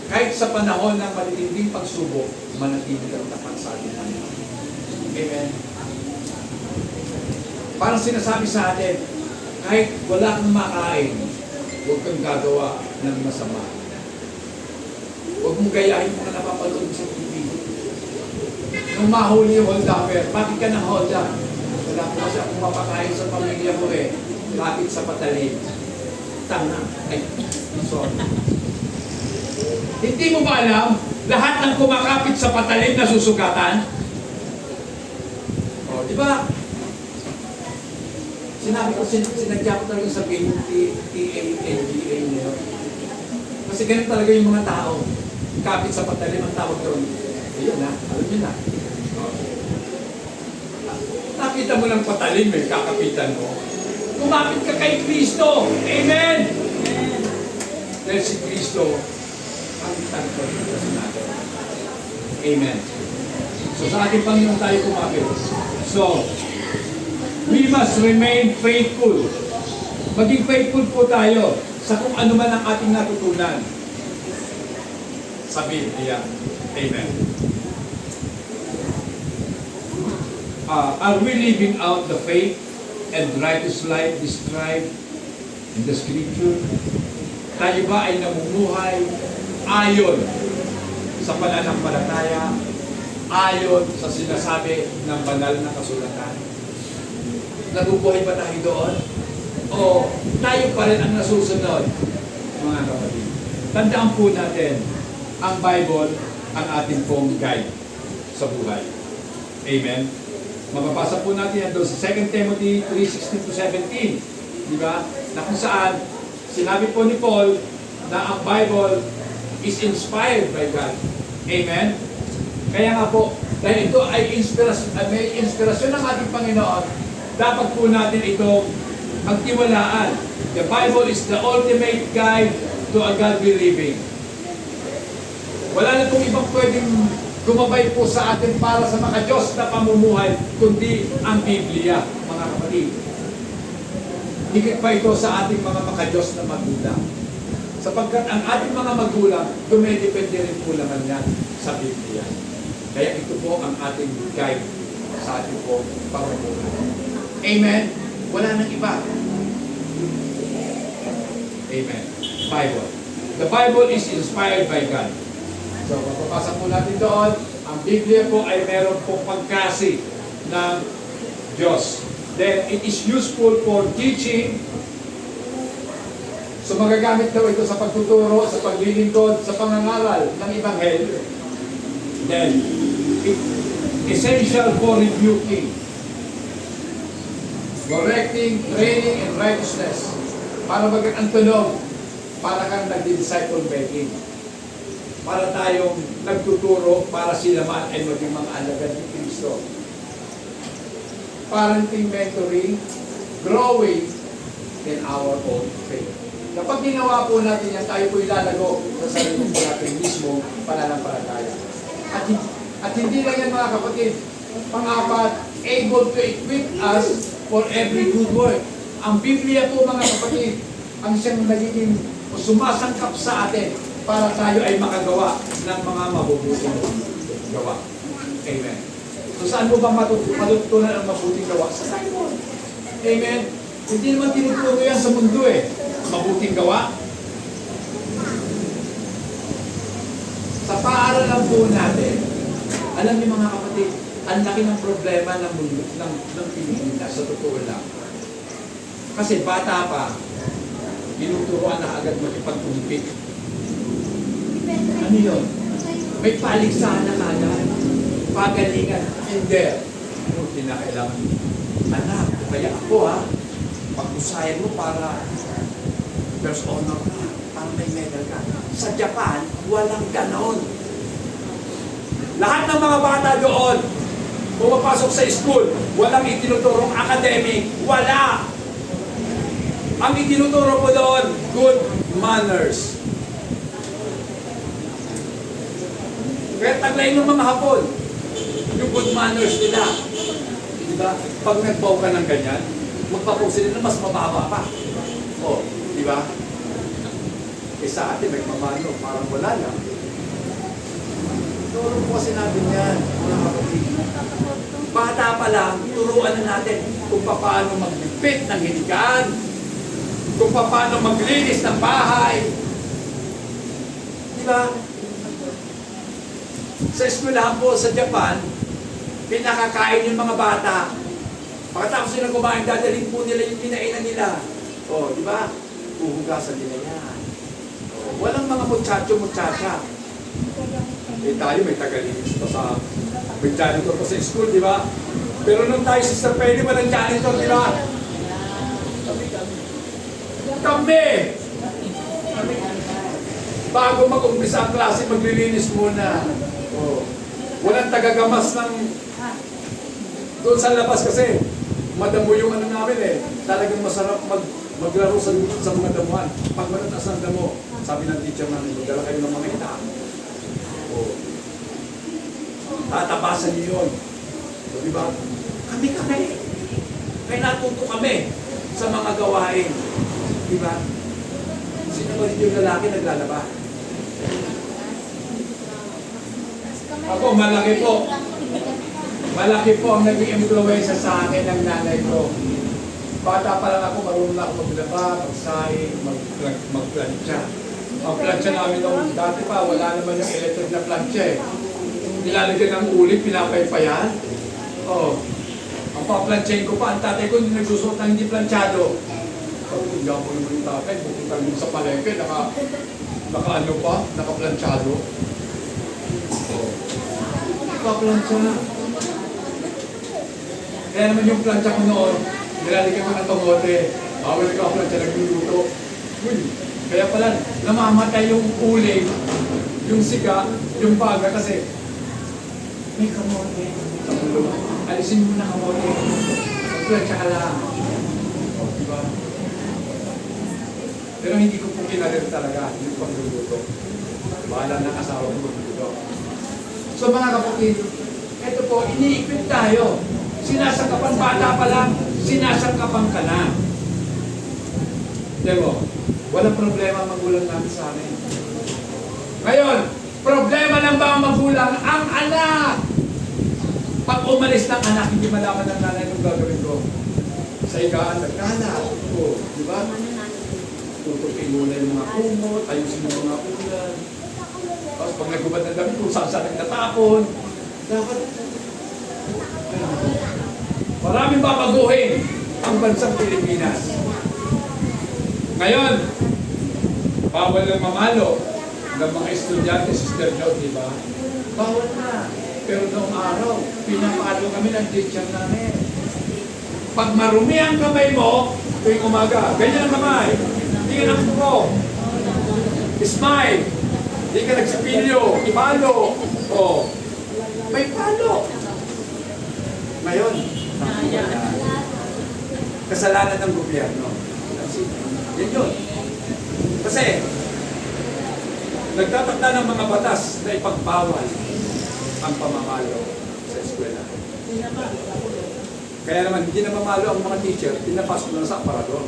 kahit sa panahon ng matitinding pagsubok, manatili kang tapat sa ating Panginoon. Amen. Parang sinasabi sa atin, kahit wala kang makain, huwag kang gagawa ng masama. Huwag mong gayahin kung napapanood mo sa TV. Nung mahuli yung hold-upper, bakit ka nang hold-up? Wala ko kasi akong mapakain sa pamilya ko eh. Lapit sa patalim. Tanga. Ay, sorry. Hindi mo ba alam, lahat ng kumakapit sa patalim na susugatan? O, di ba? Sinabi ko, sinadya ko talaga sabihin yung TANGA niyo. Kasi ganun talaga yung mga tao. Kapit sa patalim ang tawag doon. Ayun na, alam nyo na. Nakita mo ng patalim, may kakapitan mo. Kumapit ka kay Kristo. Amen! Dahil si Kristo ang tagpagpagpas natin. Amen. So sa ating Panginoon tayo kumapit. So, we must remain faithful. Maging faithful po tayo sa kung ano man ang ating natutunan sa Biblia. Amen. Are we living out the faith and righteous life described in the Scripture? Tayo ba ay namumuhay ayon sa pananampalataya, ayon sa sinasabi ng banal na kasulatan? Nabubuhay ba tayo doon? O tayo pa rin ang nasusunod? Mga kapatid, tandaan po natin, ang Bible ang ating pong guide sa buhay. Amen? Mababasa po natin yan doon sa 2 Timothy 3:16-17. Di ba? Na kung saan, sinabi po ni Paul na ang Bible is inspired by God. Amen? Kaya nga po, dahil ito ay may inspirasyon ng ating Panginoon, dapat po natin ito pagtiwalaan. The Bible is the ultimate guide to a godly living. Wala na pong ibang pwedeng gumabay po sa atin para sa maka-Diyos na pamumuhay, kundi ang Biblia, mga kapatid. Higit pa ito sa ating mga maka-Diyos na magulang. Sapagkat ang ating mga magulang, dumedepende rin po naman yan sa Biblia. Kaya ito po ang ating guide sa ating po pamumuhay. Amen? Wala nang iba. Amen. Bible. The Bible is inspired by God. So, mapapasa po natin doon, ang Biblia po ay meron pong pagkasi ng Diyos. Then, it is useful for teaching. So, magagamit daw ito sa pagtuturo, sa paglilingkod, sa pangangaral ng Ebanghelyo. Then, essential for rebuking, correcting, training, and righteousness. Para bagang ang tunog, para kang nagdi-disciple making. Para tayong nagtuturo, para sila man ay maging mga alagad ni Kristo. Parenting, mentoring, growing in our own faith. Kapag ginawa po natin yan, tayo po ilalago sa sarili po natin mismo pananampalataya. At hindi lang yan mga kapatid, pang-apat, able to equip us for every good work. Ang Biblia po mga kapatid, ang siyang nagiging sumasangkap sa atin para tayo ay makagawa ng mga mabubuting gawa. Amen. So saan mo ba matututunan ang mabuting gawa? Sa Simon. Amen. Hindi naman tinuturo yan sa mundo eh. Mabuting gawa. Sa paaralan po natin, alam niyo mga kapatid, ang laki ng problema ng mundo, ng Pilipinas, sa totoo lang. Kasi bata pa, tinuturoan na agad makipag-compete. Ano yun? May paligsahan na kagad. Pagalingan. Hindi. Ano kinakailangan? Anak, kaya ako ha, pag-usayan mo para first honor ka, para may medal ka. Sa Japan, walang ganon. Lahat ng mga bata doon, pumapasok sa school, walang itinuturong academic. Wala! Ang itinuturo po doon, good manners. Kaya taglay ng mga Hapon, yung good manners nila. Diba? Pag nagbaw ka ng ganyan, magpapaw sila na mas mababa pa. O, diba? Eh sa atin, may mamano, parang wala lang. Turo po kasi natin yan, mga kapatid. Bata pa lang, turuan na natin kung paano maglipit ng hinigaan, kung paano maglinis ng bahay. Diba? Sa eskwelahan po sa Japan, pinakakain yung mga bata. Pagkatapos nila kumain, dadalhin po nila yung kinainan nila. O, di ba? Huhugasan nila yan. O, walang mga muchacho-muchacha. Eh tayo may tagalinis pa sa... May janitor pa sa school, di ba? Pero nung tayo Sister Penny, walang janitor, di ba? Kami! Bago mag-umpisa ang klase, maglilinis muna. Oh. Walang tagagamas ng doon sa labas kasi madamo yung ano namin eh. Talagang masarap maglaro sa mga damuhan. Pag manatas ng damo, sabi ng teacher namin, magdala kayo ng mga ita. Oh. Tatabasan niyo yun. So, di ba? Kami. Kaya natuto kami sa mga gawain. Di ba? Sino ba yung lalaki naglalaba? Ako, malaki po ang naging influensya sa akin ng nanay ko. Bata pa lang ako, marunong na ako maglaba, magsaing, magplansya. Ang plansya namin noong dati pa, wala naman yung electric na plansya eh. Nilalagyan ng ulit, pinapaypayan. Oh. Ang paplansyahin ko pa, ang tatay ko hindi nagsusuot ng hindi plansyado. Hindi ako naman yung tatay, pupunta rin sa palengke, naka-ano pa, naka-plansyado. Naka-plansya na. Kaya naman yung plancha ko noon, nilalagyan ko ng kamote. Bawal ka plancha, nagluluto. Kaya pala, namamatay yung uling, yung siga, yung baga kasi may kamote sa ulo. Alisin mo na kamote. Plancha ka lang. Diba? Pero hindi ko po kinarir talaga yung pagluluto. Bahala ng asawa ko magluluto. So mga kapatid, ito po, iniipit tayo. Sinasangkapan bata pa lang, sinasangkapan ka na. Diba? Walang problema ang magulang namin sa amin. Ngayon, problema ng mga magulang ang anak. Pag umalis ng anak, hindi malaman ng nanay nung gagawin ko. Sa higaan, nagkalat. O, di ba? Tutupin muna yung mga kumot, ayusin yung mga ulan. Tapos pag nagubad ng damit, kung saan nagtatapon. Dapat, maraming babaguhin ang bansang Pilipinas. Ngayon, bawal na mamalo ng mga estudyante, Sister Jo, di ba? Bawal na. Pero noong araw, pinapalo kami ng teacher namin. Pag marumi ang kamay mo, tuwing umaga, ganyan ang kamay. Hindi ka nagpuko. Smile. Hindi ka nagsipilyo. Ipalo. O, may palo. Ngayon, kasalanan ng gobyerno. Yan yun. Kasi, nagtatakda ng mga batas na ipagbawal ang pamamalo sa eskwela. Kaya naman, hindi na mamalo ang mga teacher, pinapasok na sa aparador.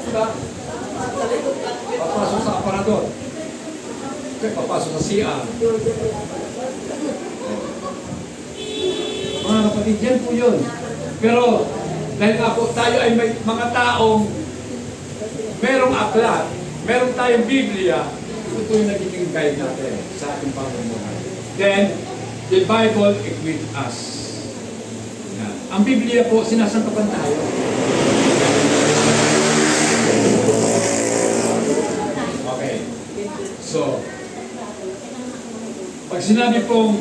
Diba? Papasok sa aparador. Okay, papasok sa CR. Mga kapatid, yan po yun. Pero, dahil nga po tayo ay may mga taong merong aklat, meron tayong Biblia, ito yung nagiging guide natin sa ating pamumuhay. Then, the Bible equips us. Yan. Ang Biblia po, sinasantapan tayo. Okay. So, pag sinabi pong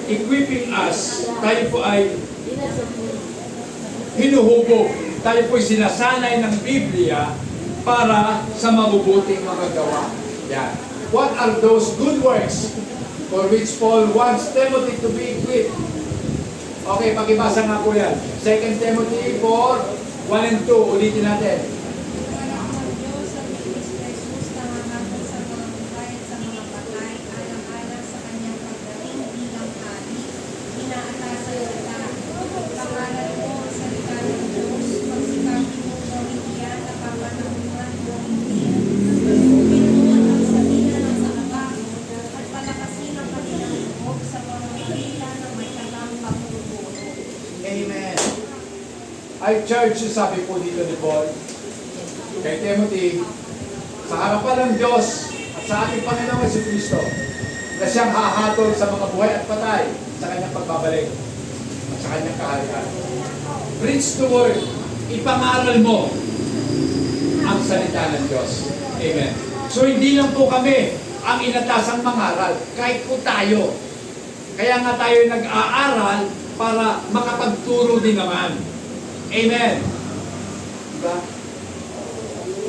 equipping us, tayo po ay hinuhubog. Tayo po ay sinasanay ng Biblia para sa mabubuting magagawa. Yan. What are those good works for which Paul wants Timothy to be equipped? Okay, pakibasa nga po yan. 2 Timothy 4, 1 and 2. Ulitin natin. Anak ng Diyos at ni Kristo Jesus nangangaral sa mga buhay at sa mga patay, alang-alang sa kanyang pagdating bilang hari. Inaatasan kita. Pangalan mo ang salita ng Diyos, pagsikapin mo gawin iyan na pamanahungan mo hindi. Pinuon ang salina ng sakaba at palakasin ang kanilang loob sa pamamagitan ng may tagang pagtuturo. Amen. Ay, church, sabi po dito ni Paul, kay Timothy, sa harapan ng Diyos at sa ating Panginoong Jesucristo, na siyang hahatol sa mga buhay at patay sa kanyang pagbabalik at sa kanyang kaharian. Preach the word. Ipangaral mo ang salita ng Diyos. Amen. So, hindi lang po kami ang inatasang mangaral, kahit po tayo. Kaya nga tayo nag-aaral para makapagturo din naman. Amen. Diba?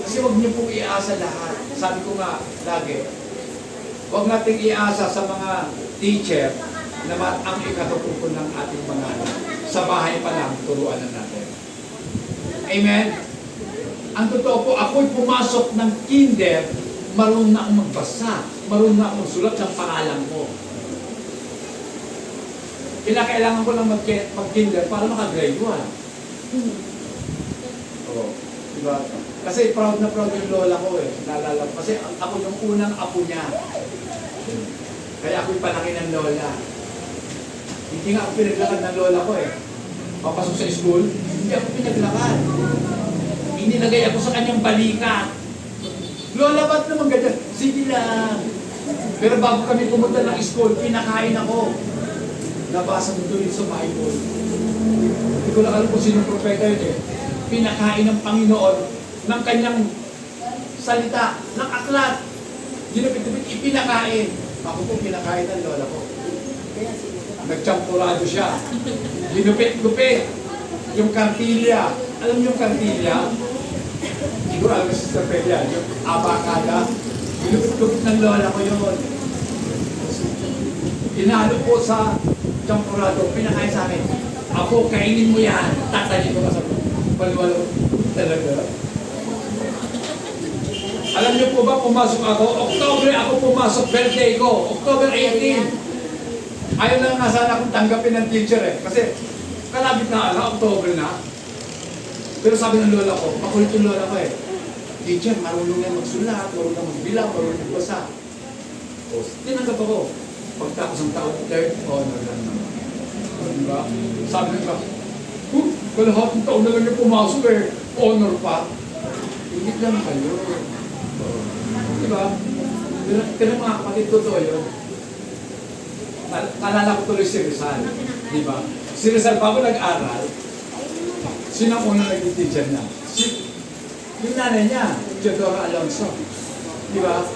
Kasi huwag niyo pong iasa lahat. Sabi ko nga lagi, huwag nating iasa sa mga teacher na ang ikatutupo ng ating mga anak. Sa bahay pa lang, turuan na natin. Amen? Ang totoo po, ako'y pumasok ng kinder, marunong na akong magbasa, marunong na akong magsulat ng pangalan ko. Kailangan ko lang mag-kinder para maka-grade 1. Oh, diba? Kasi proud na proud yung lola ko eh. Naalala ko. Kasi ako yung unang apo niya. Kaya ako'y palaki ng lola. Hindi nga ako pinaglakad ng lola ko eh. Papasok sa school, hindi ako pinaglakad. Inilagay ako sa kanyang balikat. Lola, ba't naman ganyan? Sige lang. Pero bago kami pumunta ng school, pinakain ako. Nabasa mo doon sa Bible. Hindi ko lang alam kung sinong propeta yun eh. Pinakain ng Panginoon ng kanyang salita, ng aklat. Ginapit-gapit, ipinakain. Ako po pinakain ng lola ko. Nagtsampurado siya. Ginupit-gupit. Yung kartilya. Alam niyo yung kartilya? Hindi ko alam si Sister Pelia. Yung abakada. Ginupit-gupit ng lola ko yun. Inalo po sa champurado, pinakain sa akin. Ako, kainin mo yan. Tatayin ko ka sa paliwalo. Talaga. Alam niyo po ba, pumasok ako? October ako pumasok, birthday ko. October 18. Ayaw lang nga sana akong tanggapin ng teacher eh. Kasi kalabit na October na. Pero sabi ng lola ko, makulit yung lola ko eh. Teacher, marunong yan magsulat, marunong magbilang, marunong magbasa. O, tinanggap ako. Pagtapos ng taon, third honor lang naman. Diba? Sabi nila, kalahati ng taon na lang yung pumasok eh, honor pa. Hindi lang kayo. Diba? Pero mga kapatid, totoo yun. Nalala ko tuloy si Rizal. Diba? Si Rizal, bago nag-aral, sino ang unang naging teacher niya? Yung nanay niya, Teodora Alonso. Diba?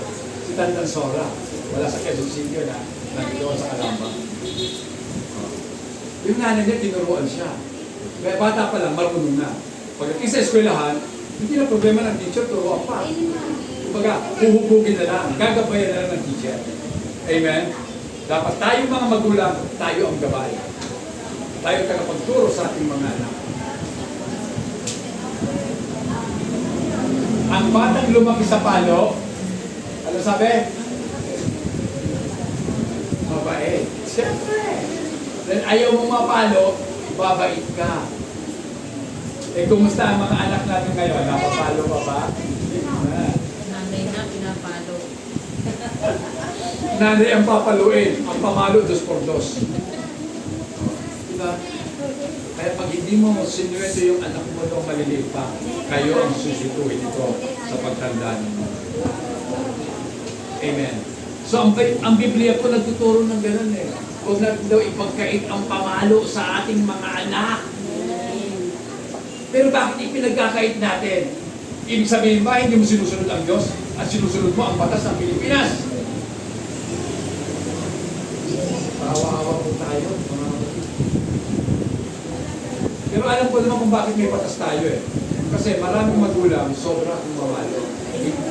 Si Tandan Sora. Wala sa Quezon City yun ha. Nandito sa Calamba. Yung nanay niya, tinuruan siya. Kaya bata pa lang, marunong na. Pagdating sa eskwelahan, hindi na problema ng teacher, turuan pa. Kumbaga, huhubugin na lang, gagabayan na lang ng teacher. Amen? Dapat tayo mga magulang, tayo ang gabay. Tayo tagapagturo sa ating mga anak. Ang batang lumaki sa palo, ano sabi? Mabait. Siyempre. Dahil ayaw mo mapalo, babait ka. Eh, kumusta ang mga anak natin ngayon? Napapalo pa ba? Nanay na pinapalo. Nanay ang papaluin, ang pamalo, 2 por 2. Diba? Kaya pag hindi mo sinuwento yung anak mo nung maliliit pa, kayo ang susutuin ito sa pagtanda ninyo. Amen. So ang Biblia po nagtuturo ng ganun eh. Huwag natin daw ipagkait ang pamalo sa ating mga anak. Pero bakit ipinagkakait natin? Ibig sabihin ba, hindi mo sinusunod ang Diyos at sinusunod mo ang batas ng Pilipinas? Awa-awa po tayo, mga kapatid. Pero alam ko naman kung bakit may batas tayo eh. Kasi maraming magulang, sobra ang mamalo.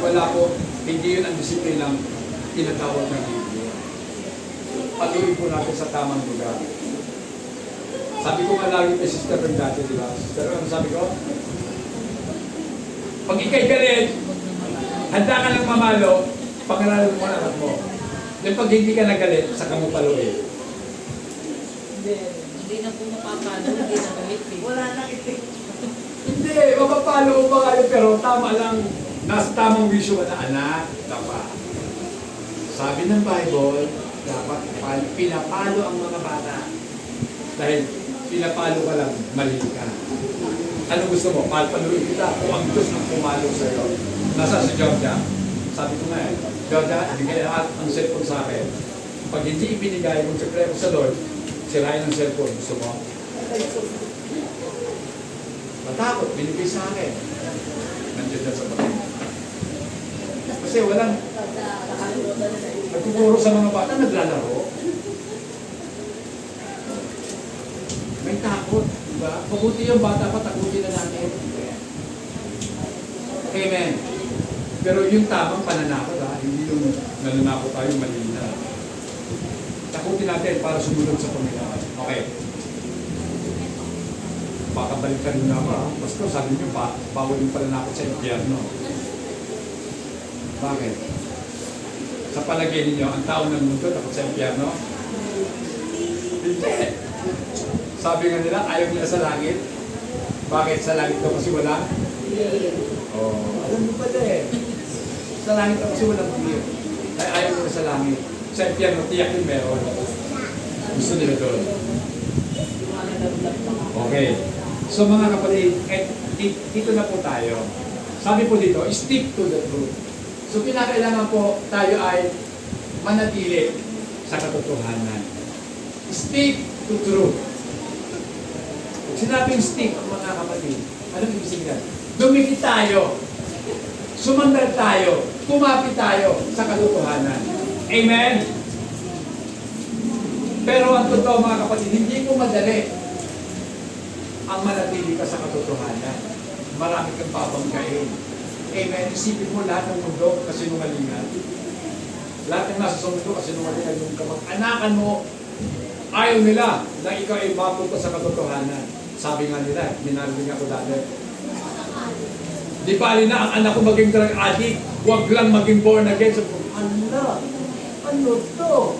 Wala po, hindi yun ang disiplinang tinatawag ng Biblia. Patuloy po natin sa tamang lugar. Sabi ko nga lagi kay Sister Ren dati, di ba? Sister Ren, sabi ko, pag ikay galit, handa ka ng mamalo, pangalanan mo ang anak mo. Then pag hindi ka nagalit, saka mo paluin. Hindi na po mapapano, hindi na galit eh. Wala nang itik. Hindi, mapapalo mo ba kayo, pero tama lang, nasa tamang wisyo na anak, dapat. Sabi ng Bible, dapat pinapalo ang mga bata. Dahil pinapalo ka lang, mali ka. Ano gusto mo? Paluin kita o ang Diyos ang pumalo sa iyo? Nasa si Georgia. Sabi ko nga eh, Georgia, ibigay ang cellphone sa akin. Pag hindi ibinigay mo sa Lord, sirain ang cellphone. Gusto mo? Matakot, binigay sa akin. Nandiyan na sa batin. Kasi walang nagtuturo sa mga bata, naglalaro. May takot, diba? Mabuti yung bata pa, takutin na natin. Amen. Pero yung tamang pananakot, hindi yung nananakot tayo mali na. Takutin natin para sumunod sa Panginoon. Okay. Baka balikan nyo na ako. Basta sabi nyo, bawal yung pananakot sa impyerno. Bakit? Sa palagay ninyo, ang tao ng mundo takot sa impyerno? Hindi. Sabi nga nila, ayaw nila sa langit. Bakit? Sa langit daw kasi wala? Oh, alam mo pala eh. Sa langit daw kasi walang fear. Kaya ayaw nila sa langit. Sa impyerno, tiyak yung meron. Gusto nila doon. Okay. So mga kapatid, dito na po tayo. Sabi po dito, stick to the truth. So kinakailangan po tayo ay manatili sa katotohanan. Stick to truth. Sinabing stick, mga kapatid, anong ibig sabihin? Dumikit tayo, sumandal tayo, kumapit tayo sa katotohanan. Amen? Pero ang totoo mga kapatid, hindi ko madali ang manatili ka sa katotohanan. Marami kang babanggain. Amen? Isipin mo lahat ng mundo kasinungalingan. Lahat ng nasa sa mundo kasinungalingan yung kamag-anakan mo. Ayaw nila na ikaw ay mapunta sa katotohanan. Sabi nga nila, minarinig ako dati. Di bali na ang anak ko maging drug addict, huwag lang maging born again. So, ano to?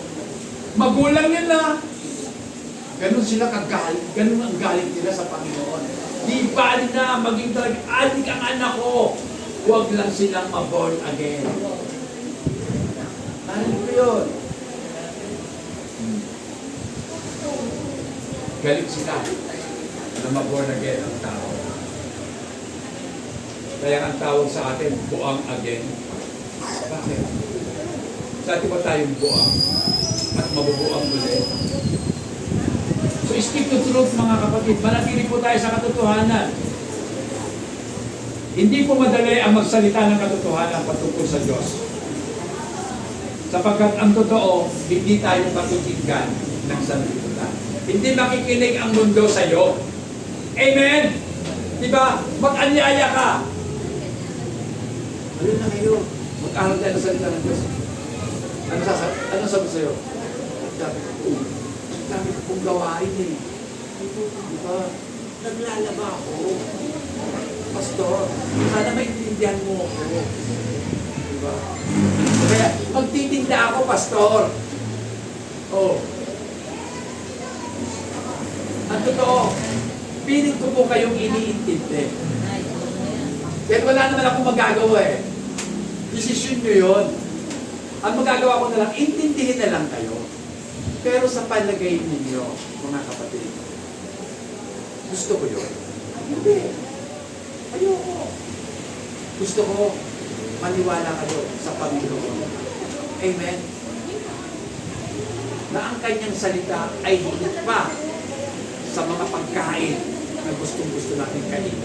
Magulang nila. Ganun sila kagalit, ganun ang galit nila sa Panginoon. Di bali na maging drug addict ang anak ko, huwag lang silang ma-born again. Ano ko yun? Galit sila na ma-born again ang tao. Kaya ang tawag sa atin, buang again. Bakit? Dati ba tayong buang at mabubuang ulit? So stick to truth mga kapatid, manatili po tayo sa katotohanan. Hindi po madali ang magsalita ng katotohanan patungkol sa Diyos. Sapagkat ang totoo, hindi tayo pakikinggan ng sanlibutan. Hindi makikinig ang mundo sa iyo. Amen? Diba? Mag-anyaya ka. Ano na kayo? Mag-aral tayo ng salita ng Diyos. Ano sabi sa'yo? Sabi ko kong gawain eh. Diba? Naglalaba ako. Pastor, sana maintindihan mo ako. Diba? Kaya magtitinda ako, Pastor. Oh. Ang totoo, piling ko po kayong iniintindi. Kaya wala naman akong magagawa eh. Desisyon nyo yun. Ang magagawa ko na lang, intindihin na lang kayo. Pero sa palagay ninyo, mga kapatid, gusto ko yun? Hindi. Ayoko. Gusto ko maniwala kayo sa Panginoon. Amen? Na ang kanyang salita ay higit pa sa mga pagkain na gustong-gusto natin kainin.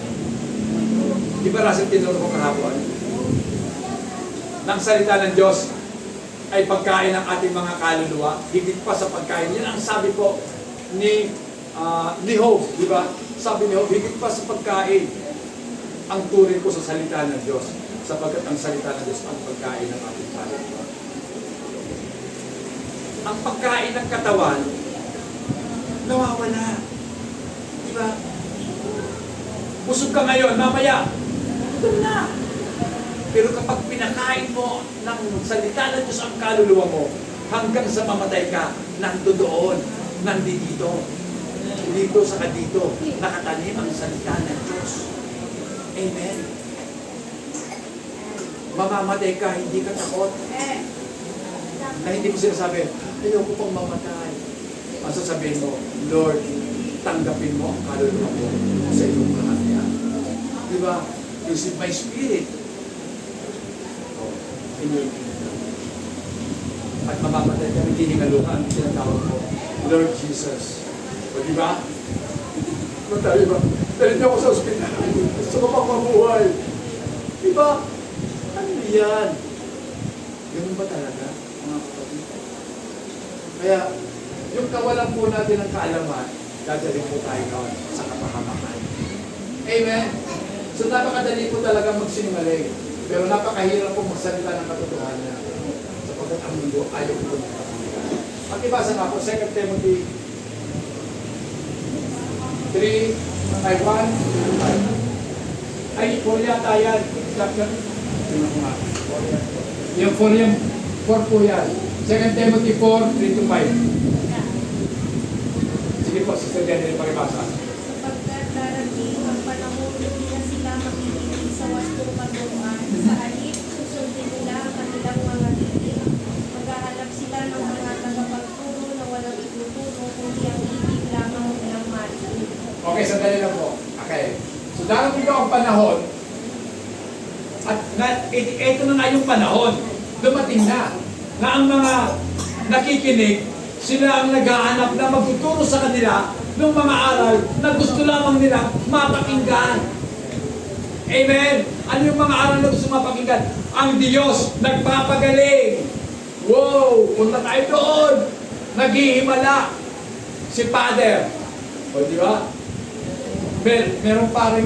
Di ba Russell, tinuro ko kahapon? Nang salita ng Diyos ay pagkain ng ating mga kaluluwa, higit pa sa pagkain. Yan ang sabi po ni Job, di ba? Sabi ni Job, higit pa sa pagkain ang turing ko sa salita ng Diyos, sapagkat ang salita ng Diyos ang pagkain ng ating kaluluwa. Ang pagkain ng katawan, nawawala. Di ba? Busog ka ngayon, mamaya, gutom na. Pero kapag pinakain mo ng salita ng Diyos ang kaluluwa mo, hanggang sa mamatay ka, nandoon, nandito. Dito sa kadito, nakatanim ang salita ng Diyos. Amen. Mamamatay ka, hindi ka takot. Na hindi mo sinasabi, ayoko pang mamatay. Ang sasabihin mo, Lord, tanggapin mo ang kaluluwa mo sa iyong lahat yan. Di ba? Receive my spirit. At mamamatay ka, naghihingaluhan, tinatawag mo, Lord Jesus. O di ba? Matali ba? Dahil niyo ako sa ospital. Gusto ko pang mabuhay. Di ba? Ano yan? Ganun ba talaga, mga kapatid? Kaya, yung kawalan po natin ng kaalaman, dadalhin po tayo ngayon sa kapahamakan. Amen? So, napakadali po talaga magsinungaling. Pero napakahirap po magsalita ng katotohanan. Sapagkat ang mundo ayaw po magpapalitan. Pakibasa nga po, 2 Timothy 3, ay 1, 5. Ay, 4 yata yan. Chapter. Yung 4 po yan. 2 Timothy 4, 3 to 5. Sige po, Sister Jenny, pakibasa. Sapagkat darating ang panahon hindi na sila makikinig sa wastong katuruan. Sa halip, susundin nila ang kanilang mga titig. Maghahanap sila ng mga tagapagturo na walang ituturo, kundi ang ibig lamang nilang marinig. Okay, sandali lang po. Okay. So, darating daw ang panahon, at ito na nga yung panahon, dumating na ang mga nakikinig, sila ang naghahanap na magtuturo sa kanila ng mga aral na gusto lamang nila mapakinggan. Amen? Ano yung mga aral na gusto mapakinggan? Ang Diyos nagpapagaling. Wow! Punta tayo doon. Naghihimala si Father. O, di ba? Meron parang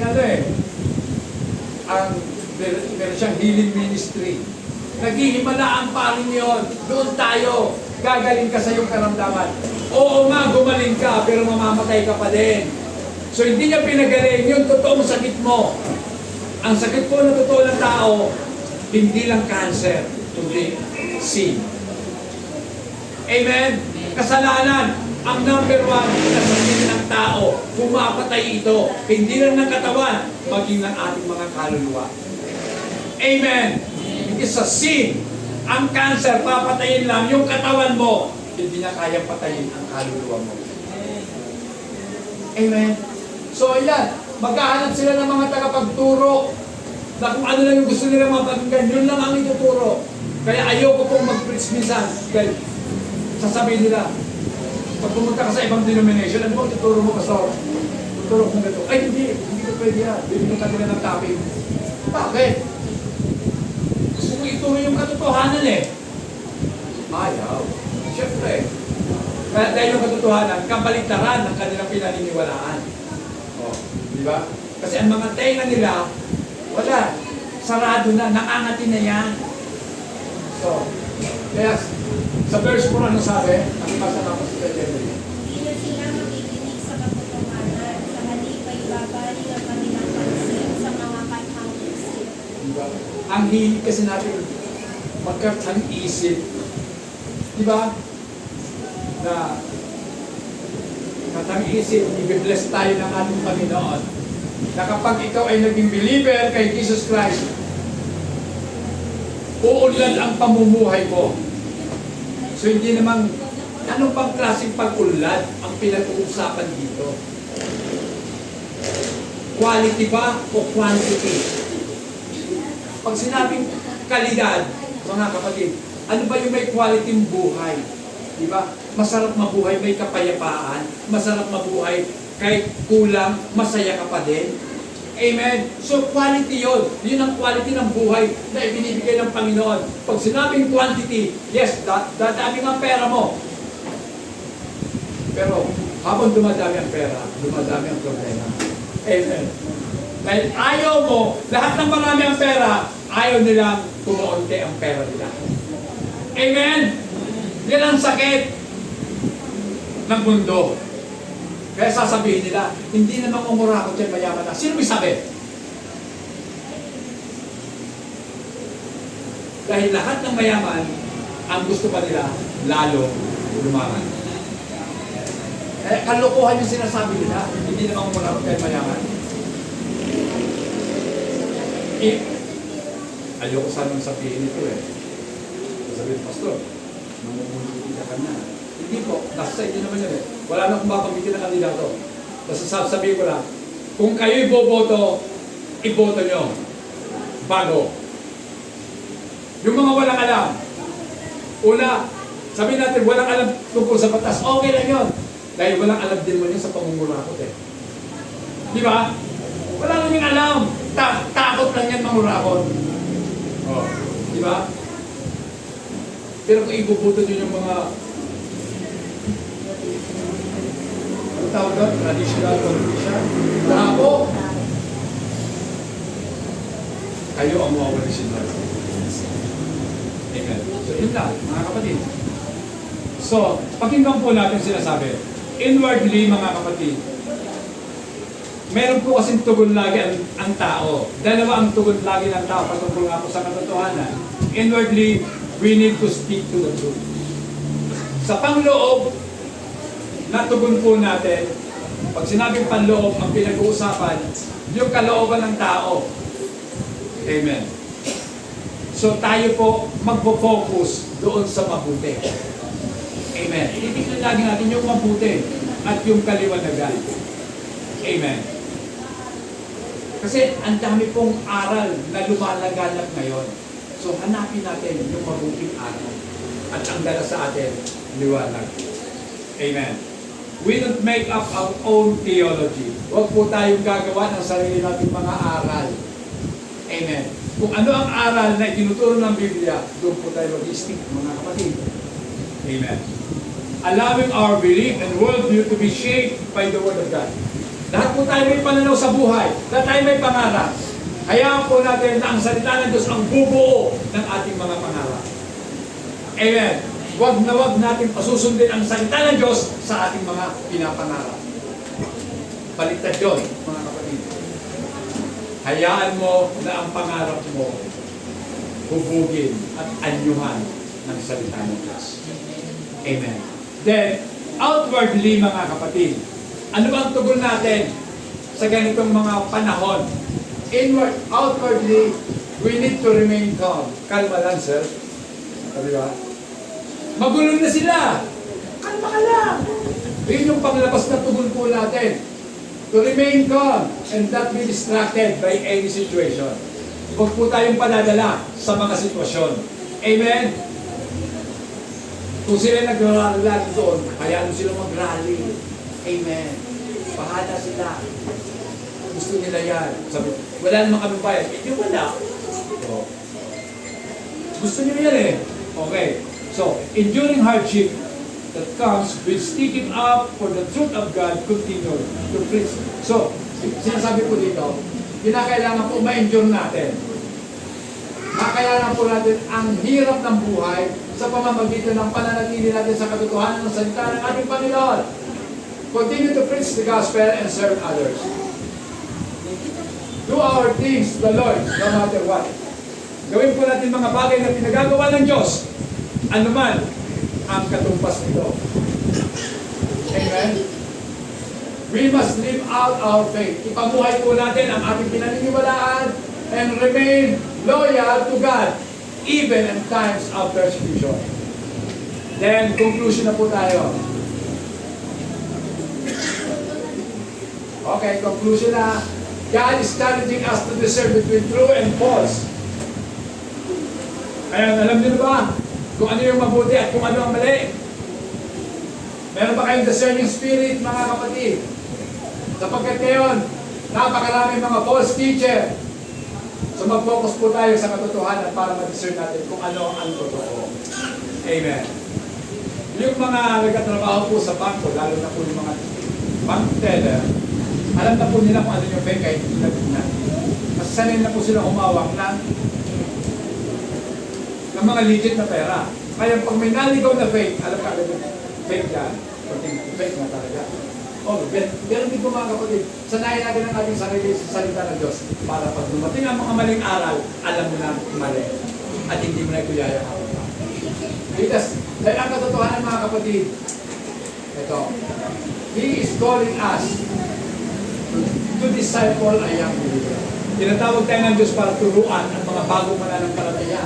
meron siyang healing ministry. Naghihimala ang paring yun. Doon tayo. Gagaling ka sa iyong karamdaman. Oo nga, gumaling ka, pero mamamatay ka pa din. So hindi niya pinagaling yung totoong sakit mo. Ang sakit po ng totoo ng tao, hindi lang cancer, kundi sin. Amen? Kasalanan, ang number 1 na sakit ng tao, pumapatay ito. Hindi lang ng katawan, maging ng ating mga kaluluwa. Amen? It is a sin. Ang cancer, papatayin lang yung katawan mo. Hindi niya kayang patayin ang kaluluwa mo. Amen? So, ayan. Maghahanap sila ng mga tagapagturo na kung ano lang yung gusto nila mapakinggan, yun lang ang ituturo. Kaya ayoko pong mag-preach minsan. Dahil sasabihin nila, pag pumunta ka sa ibang denomination, ano ba ituturo mo, Pastor? Tuturo mo ganito. Ay, hindi ko pwede yan. Bibigyan ka nila ng topic. Bakit? Gusto mo ituro yung katotohanan eh. Ayaw. Siyempre. Kaya dahil yung katotohanan, kabaliktaran ng kanilang pinaniniwalaan. O, di ba? Kasi ang mga tenga nila, wala. Sarado na, nakangati na yan. So, kaya sa verse 4 ano sabi? Ang ibasa na po sa January. Hindi na sila makikinig sa katotohanan. Sa halip ay babaling ang kanilang pansin sa mga kathang isip. Diba? Ang hilig kasi natin magkathang isip. Diba? Na kathang isip, i-bless tayo ng ating Panginoon. Na kapag ikaw ay naging believer kay Jesus Christ, uunlad ang pamumuhay ko. So hindi naman, anong bang klaseng pag-unlad ang pinag-uusapan dito? Quality ba o quantity? Pag sinabing kalidad, mga kapatid, ano ba yung may quality ng buhay? Di ba? Masarap mabuhay, may kapayapaan. Masarap mabuhay, kahit kulang, masaya ka pa din. Amen? So quality yun. Yun ang quality ng buhay na ibinibigay ng Panginoon. Pag sinabing quantity, yes, dadami ang pera mo. Pero habang dumadami ang pera, dumadami ang problema. Amen. Dahil ayaw mo, lahat ng marami ang pera, ayaw nilang kumuunti ang pera nila. Amen? Yan ang sakit ng mundo. Kaya sasabihin nila, hindi naman umurakot yan, mayaman na. Sino may sabi? Dahil lahat ng mayaman, ang gusto pa nila, lalo lumaman. Kalokohan yung sinasabi nila, hindi naman umurakot yan, mayaman. Ayoko sanang sabihin ito eh. Sabihin, Pastor, mamumulitin ka na. Hindi po, nasa inyo naman yun eh. Wala na akong mapagbitin ng kandidato. Basta sabihin ko lang, kung kayo'y boboto, iboto nyo. Bago. Yung mga walang alam, una, sabihin natin, walang alam tungkol sa batas, okay lang yun. Dahil walang alam din mo yun sa pamumurakot eh. Di ba? Wala namang alam. Takot lang yan mangurakot. Oh, di ba? Pero kung ibubuto nyo yung mga ano tawag doon? Traditional politician. Lapo. Kayo ang mawawala sinal. Amen. So, yun lang, mga kapatid. So, pakinggan po natin sinasabi. Inwardly, mga kapatid, meron po kasing tugon lagi ang tao. Dalawa ang tugon lagi ng tao patungkol nga po sa katotohanan. Inwardly, we need to speak to the truth. Sa pangloob, na tugon po natin, pag sinabing panloob, ang pinag-uusapan, yung kalooban ng tao. Amen. So tayo po magpo-focus doon sa mabuti. Amen. Ititignan lagi natin yung mabuti at yung kaliwanagan. Amen. Kasi ang dami pong aral na lumalaganap ngayon. So hanapin natin yung mabuting aral. At ang dala sa atin, liwanag. Amen. We don't make up our own theology. Huwag po tayong gagawa ng sarili nating mga aral. Amen. Kung ano ang aral na itinuturo ng Biblia, doon po tayo mag-stick, mga kapatid. Amen. Allowing our belief and worldview to be shaped by the Word of God. Lahat po tayo may pananaw sa buhay. Lahat tayo may pangarap. Hayaan po natin na ang salita ng Diyos ang bubuo ng ating mga pangarap. Amen. Huwag natin pasusundin ang salita ng Diyos sa ating mga pinapangarap. Baliktad yun, mga kapatid. Hayaan mo na ang pangarap mo hubugin at anyuhan ng salita ng Diyos. Amen. Then, outwardly, mga kapatid, ano ba ang tugon natin sa ganitong mga panahon? Outwardly, we need to remain calm. Kalma lang, sir. Sabi ba? Magulo na sila. Kalma ka lang. Yun yung panglabas na tugon po natin. To remain calm and not be distracted by any situation. Huwag po tayong panadala sa mga sitwasyon. Amen? Kung sila nag-rally doon, hayaan sila mag-rally. Amen. Bahala sila. Gusto nila yan. Sabi, wala naman kami bayad. Hindi wala. So, gusto nila yan eh. Okay. So, enduring hardship that comes with sticking up for the truth of God continually to preach. So, sinasabi po dito, kinakailangan po ma-endure natin. Makailangan po natin ang hirap ng buhay sa pamamagitan ng pananatili natin sa katotohanan ng salita ng ating Panginoon. Continue to preach the gospel and serve others. Do our things to the Lord, no matter what. Gawin po natin mga bagay na pinagagawa ng Diyos. Ano man ang katumpas nito. Amen? We must live out our faith. Ipamuhay po natin ang ating pinaniniwalaan and remain loyal to God. even in times of persecution. Then, conclusion na po tayo. Okay, conclusion na. God is challenging us to discern between true and false. Ayan, alam niyo na ba kung ano yung mabuti at kung ano ang mali? Meron ba kayong discerning spirit, mga kapatid? Sapagkat ngayon, napakaraming mga false teacher. So mag-focus po tayo sa katotohanan para ma-discern natin kung ano ang totoo. Amen. Yung mga nagkatrabaho po sa bangko, lalo na po yung mga bank teller, alam na po nila kung ano yung fake kahit hindi na tignan. Kasi sanay na po sila humawak ng mga legit na pera. Kaya pag may naligaw na fake, alam ka agad yung fake yan. Fake na talaga. Oh, pero din po mga kapatid, sanayin natin ang ating sarili sa salita ng Diyos para pag dumating ang mga maling aral, alam mo na mali. At hindi mo na ito yayakapin pa. Because, dahil ang katotohanan mga kapatid, ito, He is calling us to disciple a young believer. Tinatawag tayo ng Diyos para turuan ang mga bagong mananampalataya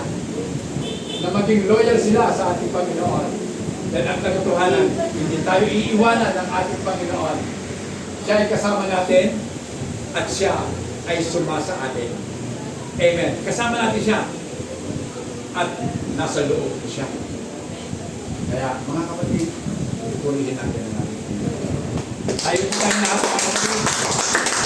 na maging loyal sila sa ating Panginoon. Dahil ang katotohanan, hindi tayo iiwanan ng ating Panginoon. Siya ay kasama natin at siya ay sumasa atin. Amen. Kasama natin siya at nasa loob siya. Kaya mga kapatid, purihin natin ang ating Panginoon. Tayo po tayo na kapatid.